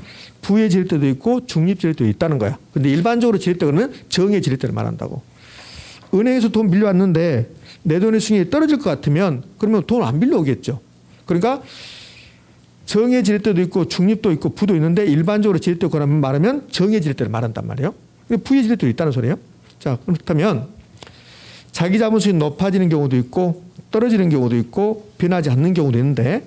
부의 지렛대도 있고 중립 지렛대도 있다는 거야. 근데 일반적으로 지렛대 그러면 정의 지렛대를 말한다고. 은행에서 돈 빌려왔는데 내 돈의 수익률이 떨어질 것 같으면 그러면 돈 안 빌려오겠죠. 그러니까 정의 지렛대도 있고 중립도 있고 부도 있는데 일반적으로 지렛대 거라면 말하면 정의 지렛대를 말한단 말이에요. 부의 지렛대도 있다는 소리예요. 자, 그렇다면 자기 자본 수익이 높아지는 경우도 있고 떨어지는 경우도 있고 변하지 않는 경우도 있는데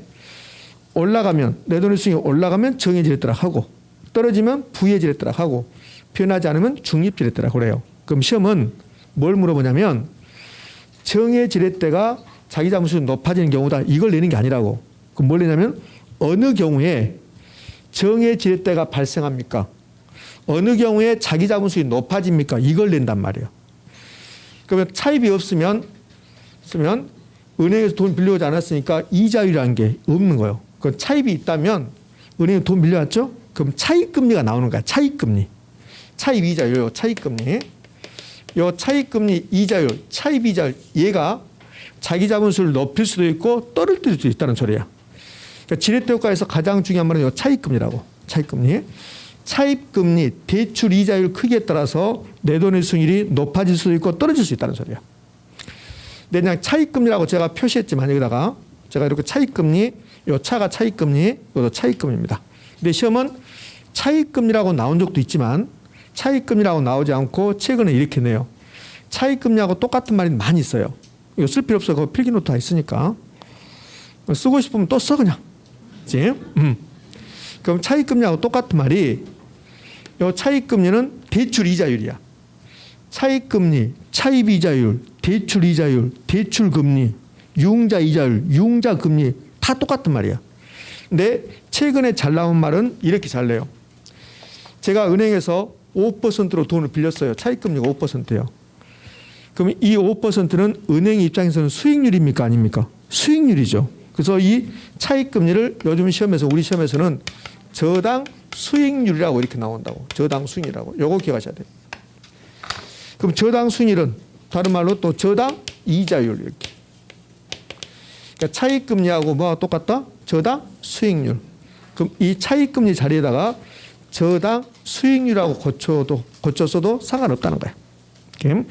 올라가면 내 돈의 수익이 올라가면 정의 지렛대라 하고 떨어지면 부의 지렛대라 하고 변하지 않으면 중립 지렛대라 그래요. 그럼 시험은 뭘 물어보냐면 정의 지렛대가 자기 자본 수익이 높아지는 경우다 이걸 내는 게 아니라고. 그럼 뭘 내냐면 어느 경우에 정의 지렛대가 발생합니까? 어느 경우에 자기 자본 수익이 높아집니까? 이걸 낸단 말이에요. 그러면 차입이 없으면 은행에서 돈 빌려오지 않았으니까 이자율이라는 게 없는 거예요. 그 차입이 있다면 은행에 돈 빌려왔죠? 그럼 차익금리가 나오는 거야. 차익금리. 차입 이자율, 차익금리. 요 차익금리 이자율, 차입 이자율 얘가 자기 자본 수익을 높일 수도 있고 떨어질 수도 있다는 소리야. 그러니까 지렛대 효과에서 가장 중요한 말은 요 차익금리라고. 차익금리. 차입금리, 대출 이자율 크기에 따라서 내 돈의 수익률이 높아질 수도 있고 떨어질 수 있다는 소리야. 근데 그냥 차익금리라고 제가 표시했지만 여기다가 제가 이렇게 차익금리, 요 차가 차익금리, 이것도 차익금리입니다. 근데 시험은 차익금리라고 나온 적도 있지만 차익금리라고 나오지 않고 최근에 이렇게 내요. 차익금리하고 똑같은 말이 많이 있어요. 이거 쓸 필요 없어. 그 필기노트 다 있으니까. 쓰고 싶으면 또 써 그냥. 그치? 그럼 차익금리하고 똑같은 말이 요 차익금리는 대출 이자율이야. 차익금리, 차입이자율, 대출 이자율, 대출금리, 융자 이자율, 융자 금리 다 똑같은 말이야. 근데 최근에 잘 나온 말은 이렇게 잘 내요. 제가 은행에서 5%로 돈을 빌렸어요. 차익금리가 5%예요. 그럼 이 5%는 은행 입장에서는 수익률입니까? 아닙니까? 수익률이죠. 그래서 이 차익금리를 요즘 시험에서 우리 시험에서는 저당 수익률이라고 이렇게 나온다고. 저당 수익률이라고. 요거 기억하셔야 돼요. 그럼 저당 수익률은 다른 말로 또 저당 이자율 이렇게. 그러니까 차익금리하고 뭐가 똑같다? 저당 수익률. 그럼 이 차익금리 자리에다가 저당 수익률하고 고쳐서도 상관없다는 거예요. 이렇게.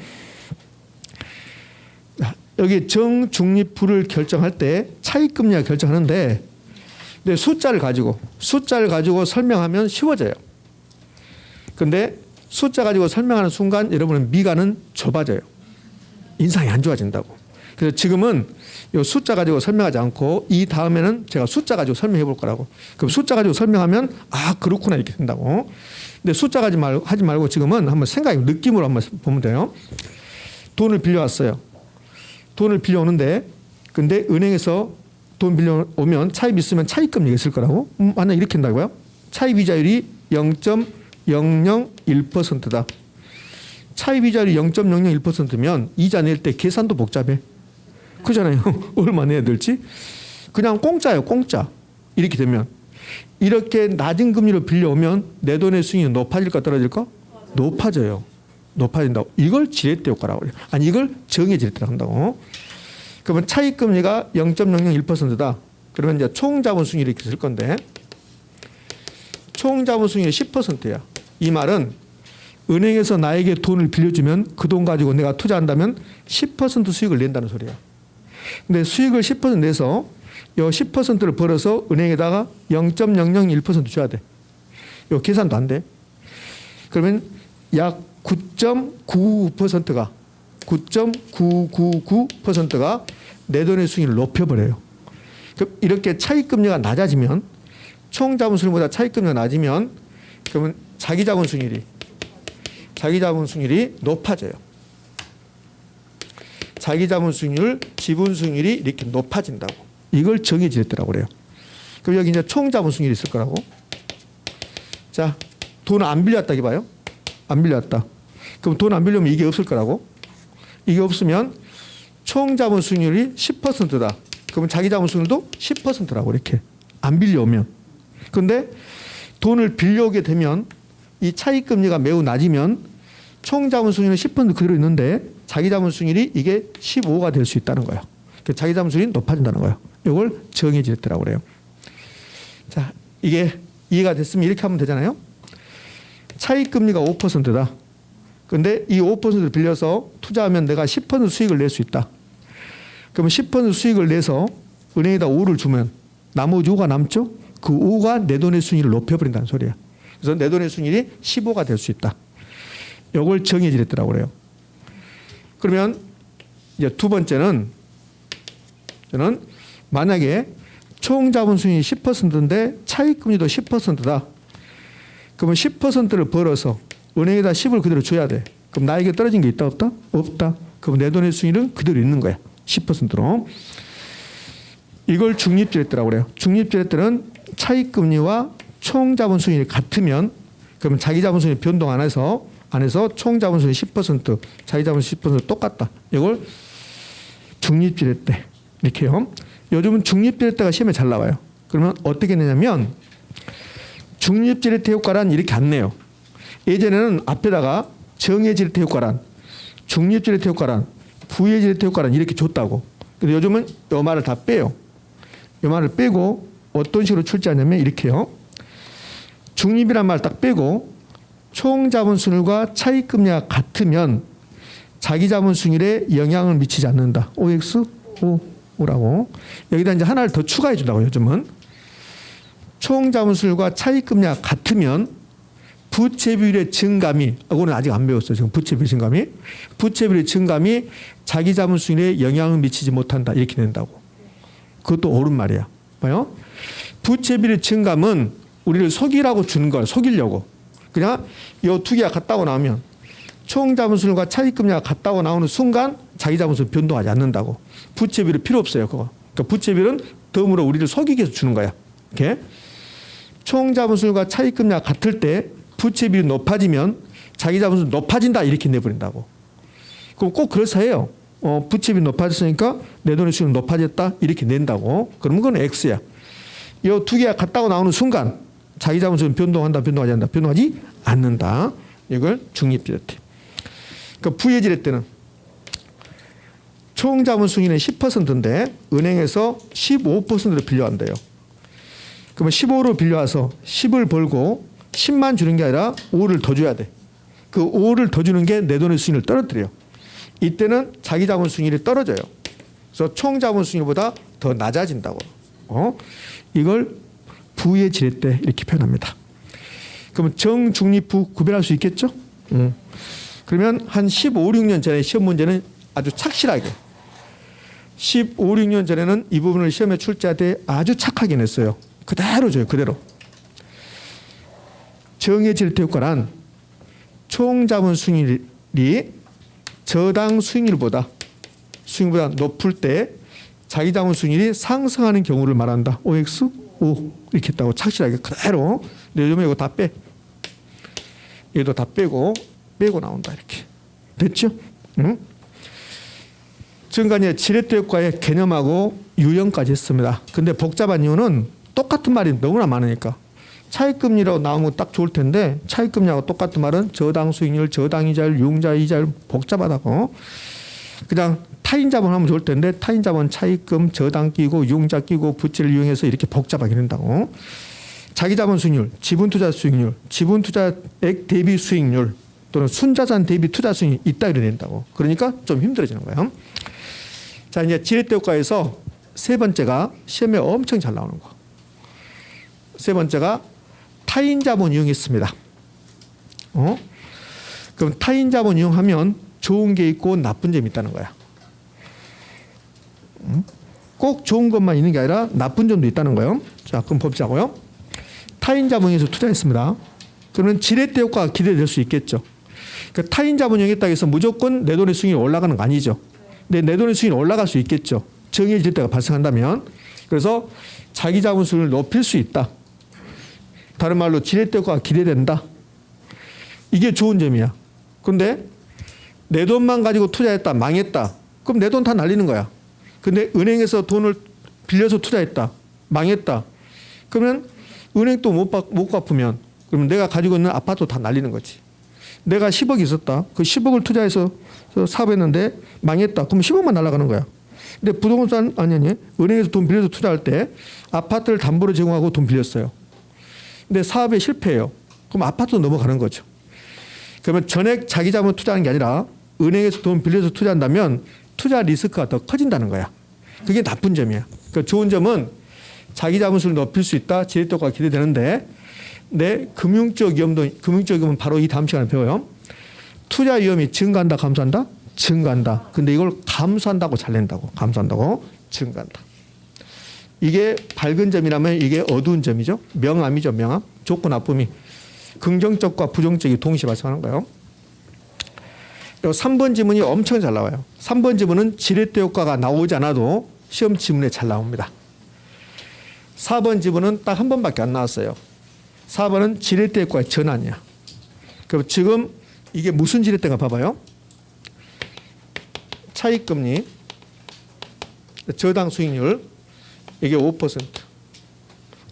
여기 정, 중립, 부를 결정할 때 차익금리가 결정하는데 근데 숫자를 가지고 설명하면 쉬워져요. 근데 숫자 가지고 설명하는 순간 여러분은 미간은 좁아져요. 인상이 안 좋아진다고. 그래서 지금은 이 숫자 가지고 설명하지 않고 이 다음에는 제가 숫자 가지고 설명해 볼 거라고. 그럼 숫자 가지고 설명하면 아 그렇구나 이렇게 된다고. 근데 숫자 하지 말고 지금은 한번 느낌으로 한번 보면 돼요. 돈을 빌려왔어요. 돈을 빌려오는데 근데 은행에서 돈 빌려오면 차입 있으면 차입금리가 있을 거라고. 만약 이렇게 한다고요. 차입이자율이 0.001%다. 차입이자율이 0.001%면 이자 낼 때 계산도 복잡해. 그잖아요. 얼마 내야 될지. 그냥 공짜예요. 공짜. 이렇게 되면. 이렇게 낮은 금리로 빌려오면 내 돈의 수익이 높아질까 떨어질까? 높아져요. 높아진다고. 이걸 지렛대 효과라고 그래요. 아니 이걸 정의 지렛대라고 한다고. 그러면 차입금리가 0.001%다. 그러면 이제 총자본수익률 이렇게 쓸 건데 총자본수익률이 10%야. 이 말은 은행에서 나에게 돈을 빌려주면 그 돈 가지고 내가 투자한다면 10% 수익을 낸다는 소리야. 근데 수익을 10% 내서 이 10%를 벌어서 은행에다가 0.001% 줘야 돼. 이 계산도 안 돼. 그러면 약 9.99%가 내 돈의 수익을 높여버려요. 이렇게 차익금리가 낮아지면 총자본수익률보다 차익금리가 낮으면 그러면 자기자본수익률이 높아져요. 자기자본수익률, 지분수익률이 이렇게 높아진다고. 이걸 정의지렛대라고 그래요. 그럼 여기 이제 총자본수익률이 있을 거라고. 자, 돈 안 빌렸다 이봐요. 안 빌렸다. 그럼 돈 안 빌려면 이게 없을 거라고. 이게 없으면 총자본수익률이 10%다. 그러면 자기자본수익률도 10%라고 이렇게. 안 빌려오면. 그런데 돈을 빌려오게 되면 이 차익금리가 매우 낮으면 총자본수익률은 10% 그대로 있는데 자기자본수익률이 이게 15가 될 수 있다는 거예요. 자기자본수익률이 높아진다는 거예요. 이걸 정의지렛대라고 그래요. 자, 이게 이해가 됐으면 이렇게 하면 되잖아요. 차익금리가 5%다. 근데 이 5%를 빌려서 투자하면 내가 10% 수익을 낼 수 있다. 그러면 10% 수익을 내서 은행에다 5를 주면 나머지 5가 남죠? 그 5가 내 돈의 수익률을 높여버린다는 소리야. 그래서 내 돈의 수익률이 15가 될 수 있다. 이걸 정의지렛대라고 그래요. 그러면 이제 두 번째는 저는 만약에 총자본수익이 10%인데 차익금리도 10%다. 그러면 10%를 벌어서 은행에다 10을 그대로 줘야 돼. 그럼 나에게 떨어진 게 있다 없다? 없다. 그럼 내 돈의 수익률은 그대로 있는 거야. 10%로. 이걸 중립지렛대라고 그래요. 중립지렛대는 차익금리와 총자본수익이 같으면 그러면 자기자본수익 변동 안 해서 총자본수익 10%, 자기자본수익 10% 똑같다. 이걸 중립지렛대 이렇게 해요. 요즘은 중립지렛대가 시험에 잘 나와요. 그러면 어떻게 내냐면 중립지렛대 효과란 이렇게 안 내요. 예전에는 앞에다가 정의지렛대 효과란, 중립지렛대 효과란, 부의지렛대 효과란 이렇게 줬다고. 근데 요즘은 이 말을 다 빼요. 이 말을 빼고 어떤 식으로 출제하냐면 이렇게요. 중립이란 말 딱 빼고 총자본수익률과 차익금리가 같으면 자기자본수익률에 영향을 미치지 않는다. OX, O라고. 여기다 이제 하나를 더 추가해 준다고 요즘은. 총자본수익률과 차익금리가 같으면 부채 비율의 증감이, 이거는 아직 안 배웠어요. 지금 부채 비율 증감이. 부채 비율의 증감이 자기자본수익률에 영향을 미치지 못한다. 이렇게 낸다고. 그것도 옳은 말이야. 봐요. 부채 비율의 증감은 우리를 속이라고 주는 거야. 속이려고. 그냥 이 두 개가 같다고 나오면 총자본수익률과 차익금리가 같다고 나오는 순간 자기자본수익 변동하지 않는다고. 부채 비율이 필요 없어요. 그거. 그러니까 부채 비율은 덤으로 우리를 속이기 위해서 주는 거야. 이렇게. 총자본수익률과 차익금리가 같을 때 부채 비율이 높아지면 자기자본수익 높아진다 이렇게 내버린다고. 그럼 꼭 그래서 부채 비율이 높아졌으니까 내 돈의 수익은 높아졌다 이렇게 낸다고. 그러면 그건 X야. 이 두 개가 같다고 나오는 순간 자기자본수익은 변동한다, 변동하지 않는다, 변동하지 않는다. 이걸 중립지렛대. 그러니까 부의지렛대는 총자본수익률은 10%인데 은행에서 15%를 빌려한대요. 그러면 15로 빌려와서 10을 벌고 10만 주는 게 아니라 5를 더 줘야 돼. 그 5를 더 주는 게 내 돈의 수익률을 떨어뜨려. 이때는 자기자본수익률이 떨어져요. 그래서 총자본수익률보다 더 낮아진다고. 이걸 부의 지렛대 이렇게 표현합니다. 그러면 정중립부 구별할 수 있겠죠? 그러면 한 15, 16년 전에 시험 문제는 아주 착실하게 15, 16년 전에는 이 부분을 시험에 출제할 때 아주 착하게 냈어요. 그대로 줘요. 그대로. 정의 지렛대 효과란 총 자본 수익률이 저당 수익률보다 높을 때 자기 자본 수익률이 상승하는 경우를 말한다. OX, O 이렇게 했다고 착실하게 그대로. 근데 요즘에 이거 다 빼. 얘도 다 빼고 나온다 이렇게. 됐죠? 응? 지금까지 지렛대 효과의 개념하고 유형까지 했습니다. 근데 복잡한 이유는 똑같은 말이 너무나 많으니까. 차익금리라고 나오면 딱 좋을 텐데 차익금리하고 똑같은 말은 저당 수익률, 저당 이자율, 유용자 이자율 복잡하다고. 그냥 타인자본 하면 좋을 텐데 타인자본 차익금, 저당 끼고 유용자 끼고 부채를 이용해서 이렇게 복잡하게 된다고. 자기자본 수익률, 지분투자 수익률, 지분투자액 대비 수익률 또는 순자산 대비 투자 수익률이 있다 이래 된다고. 그러니까 좀 힘들어지는 거예요. 자, 이제 지렛대 효과에서 세 번째가 시험에 엄청 잘 나오는 거. 세 번째가 타인 자본 이용했습니다. 그럼 타인 자본 이용하면 좋은 게 있고 나쁜 점이 있다는 거야. 꼭 좋은 것만 있는 게 아니라 나쁜 점도 있다는 거예요. 자, 그럼 보자고요. 타인 자본에서 투자했습니다. 그러면 지렛대 효과가 기대될 수 있겠죠. 그러니까 타인 자본 이용했다고 해서 무조건 내 돈의 수익이 올라가는 거 아니죠. 근데 내 돈의 수익이 올라갈 수 있겠죠. 정의 지렛대가 발생한다면. 그래서 자기 자본 수익을 높일 수 있다. 다른 말로 지렛대 효과가 기대된다. 이게 좋은 점이야. 그런데 내 돈만 가지고 투자했다. 망했다. 그럼 내 돈 다 날리는 거야. 근데 은행에서 돈을 빌려서 투자했다. 망했다. 그러면 은행 또 못 갚으면 그러면 내가 가지고 있는 아파트 다 날리는 거지. 내가 10억이 있었다. 그 10억을 투자해서 사업했는데 망했다. 그럼 10억만 날아가는 거야. 근데 부동산 아니 은행에서 돈 빌려서 투자할 때 아파트를 담보로 제공하고 돈 빌렸어요. 근데 사업에 실패해요. 그럼 아파트도 넘어가는 거죠. 그러면 전액 자기 자본 투자하는 게 아니라 은행에서 돈 빌려서 투자한다면 투자 리스크가 더 커진다는 거야. 그게 나쁜 점이야. 그러니까 좋은 점은 자기 자본수를 높일 수 있다. 지렛대 효과가 기대되는데 내 금융적 위험은 바로 이 다음 시간에 배워요. 투자 위험이 증가한다, 감소한다? 증가한다. 근데 이걸 감소한다고 잘 낸다고. 감소한다고 증가한다. 이게 밝은 점이라면 이게 어두운 점이죠. 명암이죠. 명암. 좋고 나쁨이 긍정적과 부정적이 동시에 발생하는 거예요. 3번 지문이 엄청 잘 나와요. 3번 지문은 지렛대 효과가 나오지 않아도 시험 지문에 잘 나옵니다. 4번 지문은 딱 한 번밖에 안 나왔어요. 4번은 지렛대 효과의 전환이야. 그럼 지금 이게 무슨 지렛대가 봐봐요. 차익금리, 저당 수익률, 이게 5%,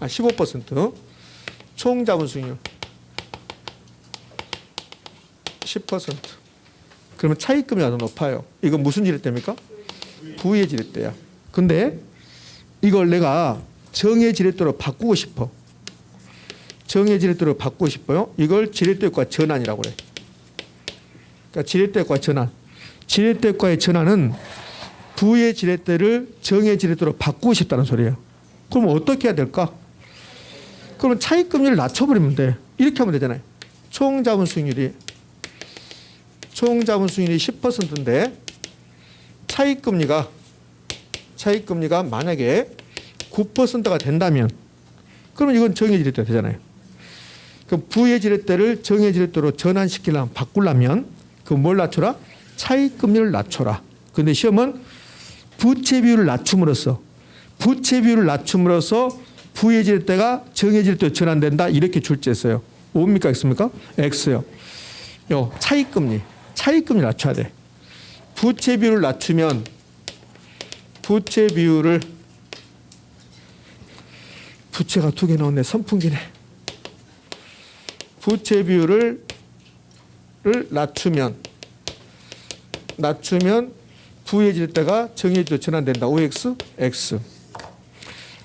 15%, 총 자본 수익률 10%. 그러면 차익금리가 더 높아요. 이건 무슨 지렛대입니까? 부의 지렛대야. 근데 이걸 내가 정의 지렛대로 바꾸고 싶어. 정의 지렛대로 바꾸고 싶어요. 이걸 지렛대과 전환이라고 그래. 그러니까 지렛대과 전환. 지렛대과의 전환은 부의 지렛대를 정의 지렛대로 바꾸고 싶다는 소리예요. 그럼 어떻게 해야 될까? 그러면 차익금리를 낮춰버리면 돼. 이렇게 하면 되잖아요. 총 자본 수익률이 10%인데 차익금리가 만약에 9%가 된다면 그러면 이건 정의 지렛대가 되잖아요. 그럼 부의 지렛대를 정의 지렛대로 전환시키려면 바꾸려면 그럼 뭘 낮춰라? 차익금리를 낮춰라. 그런데 시험은 부채 비율을 낮춤으로써 부의 지렛대가 정의 지렛대로 전환된다 이렇게 출제했어요. 뭡니까 X입니까? X요. 차익금리 낮춰야 돼. 부채 비율을 낮추면 부채가 2개 나왔네. 선풍기네. 부채 비율을 낮추면 부의 지렛대가 정의 지렛대로 전환된다. OX, X.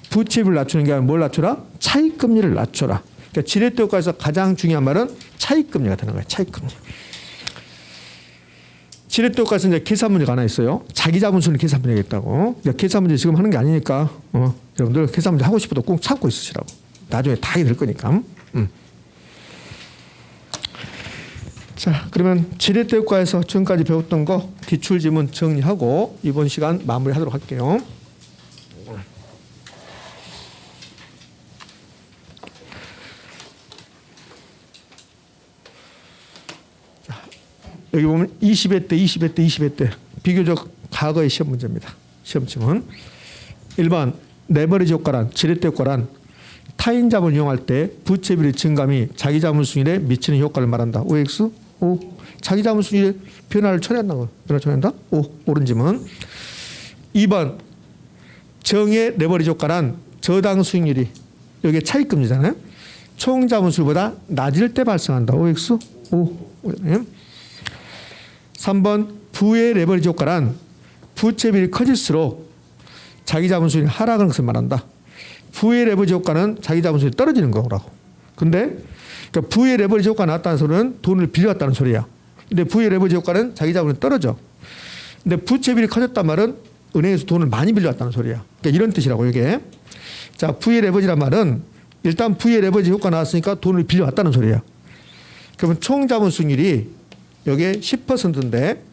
부채 비율을 낮추는 게 아니라 뭘 낮춰라? 차익금리를 낮춰라. 그러니까 지렛대 효과에서 가장 중요한 말은 차익금리가 되는 거예요. 차익금리. 지렛대 효과에서 이제 계산 문제가 하나 있어요. 자기 자본수를 계산 문제가 있다고. 그러니까 계산 문제 지금 하는 게 아니니까 여러분들 계산 문제 하고 싶어도 꼭 참고 있으시라고. 나중에 다 될 거니까. 자, 그러면 지렛대효과에서 지금까지 배웠던 거 기출 지문 정리하고 이번 시간 마무리하도록 할게요. 자, 여기 보면 20회 때, 20회 때, 20회 때 비교적 과거의 시험 문제입니다. 시험 지문 1번 레버리지 효과란 지렛대 효과란 타인 자본을 이용할 때 부채 비율의 증감이 자기 자본 수익에 미치는 효과를 말한다. OX O. 자기 자본 수익의 변화를 초래한다는 거. 변화를 초래한다. O. 옳은 지문. 2번 정의 레버리지 효과란 저당 수익률이 여기에 차익금리잖아요. 총 자본 수익보다 낮을 때 발생한다. OX O. 3번 부의 레버리지 효과란 부채 비율이 커질수록 자기 자본 수익이 하락하는 것을 말한다. 부의 레버리지 효과는 자기 자본 수익이 떨어지는 거라고. 근데 그러니까 부의 레버리지 효과가 나왔다는 소리는 돈을 빌려왔다는 소리야. 근데 부의 레버리지 효과는 자기 자본이 떨어져. 근데 부채 비율이 커졌단 말은 은행에서 돈을 많이 빌려왔다는 소리야. 그러니까 이런 뜻이라고 이게. 자, 부의 레버리지란 말은 일단 부의 레버리지 효과 나왔으니까 돈을 빌려왔다는 소리야. 그러면 총 자본 수익률이 여기에 10%인데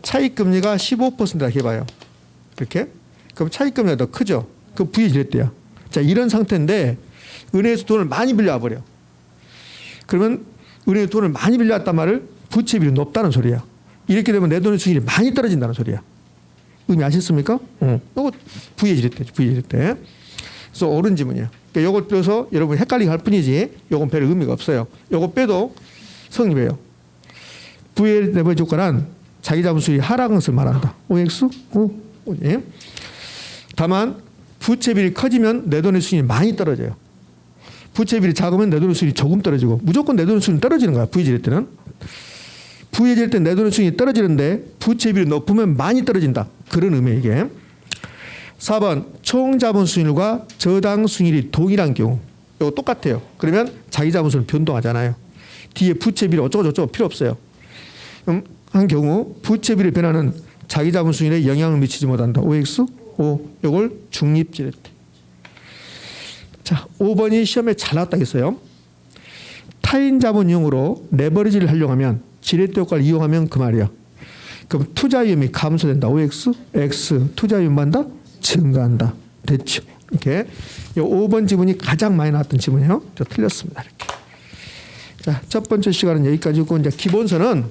차익금리가 15%라 해봐요. 그렇게? 그럼 차익금리가 더 크죠. 그 부의 지렛대야. 자, 이런 상태인데 은행에서 돈을 많이 빌려와 버려. 그러면 은행에 돈을 많이 빌려왔단 말을 부채 비율이 높다는 소리야. 이렇게 되면 내 돈의 수익률이 많이 떨어진다는 소리야. 의미 아셨습니까? 이거 부의 지렛대죠. 부의 지렛대. 그래서 옳은 지문이야. 그러니까 이걸 빼서 여러분 헷갈리게 할 뿐이지 이건 별 의미가 없어요. 이거 빼도 성립해요. 부의 레버리지 효과란 자기 자본 수익이 하락한 것을 말한다. OX? O. 예. 다만 부채 비율이 커지면 내 돈의 수익이 많이 떨어져요. 부채 비율이 작으면 내 돈의 수익이 조금 떨어지고 무조건 내 돈의 수익이 떨어지는 거야. 부의 지렛대는. 부의 지렛대는 내 돈의 수익이 떨어지는데 부채 비율이 높으면 많이 떨어진다. 그런 의미예요 이게. 4번 총 자본 수익률과 저당 수익률이 동일한 경우. 이거 똑같아요. 그러면 자기 자본 수익은 변동하잖아요. 뒤에 부채 비율 어쩌고 저쩌고 필요 없어요. 한 경우 부채 비율의 변화는 자기 자본 수익률에 영향을 미치지 못한다. OX? O. 이걸 중립 지렛대. 자, 5번이 시험에 잘 나왔다 했어요. 타인 자본 이용으로 레버리지를 활용하면 지렛대 효과를 이용하면 그 말이야. 그럼 투자 위험이 감소된다. OX? X. 투자 위험 한다? 증가한다. 됐죠. 이렇게. 이 5번 지문이 가장 많이 나왔던 지문이에요. 저 틀렸습니다. 이렇게. 자, 첫 번째 시간은 여기까지고 이제 기본서는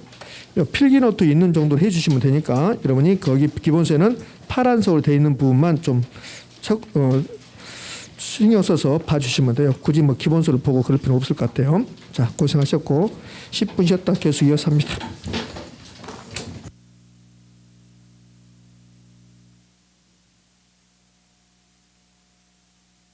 필기 노트 있는 정도로 해주시면 되니까 여러분이 거기 기본서에는 파란색으로 되어 있는 부분만 좀 신경 써서 봐주시면 돼요. 굳이 뭐 기본서를 보고 그럴 필요는 없을 것 같아요. 자, 고생하셨고 10분 쉬었다 계속 이어서 합니다.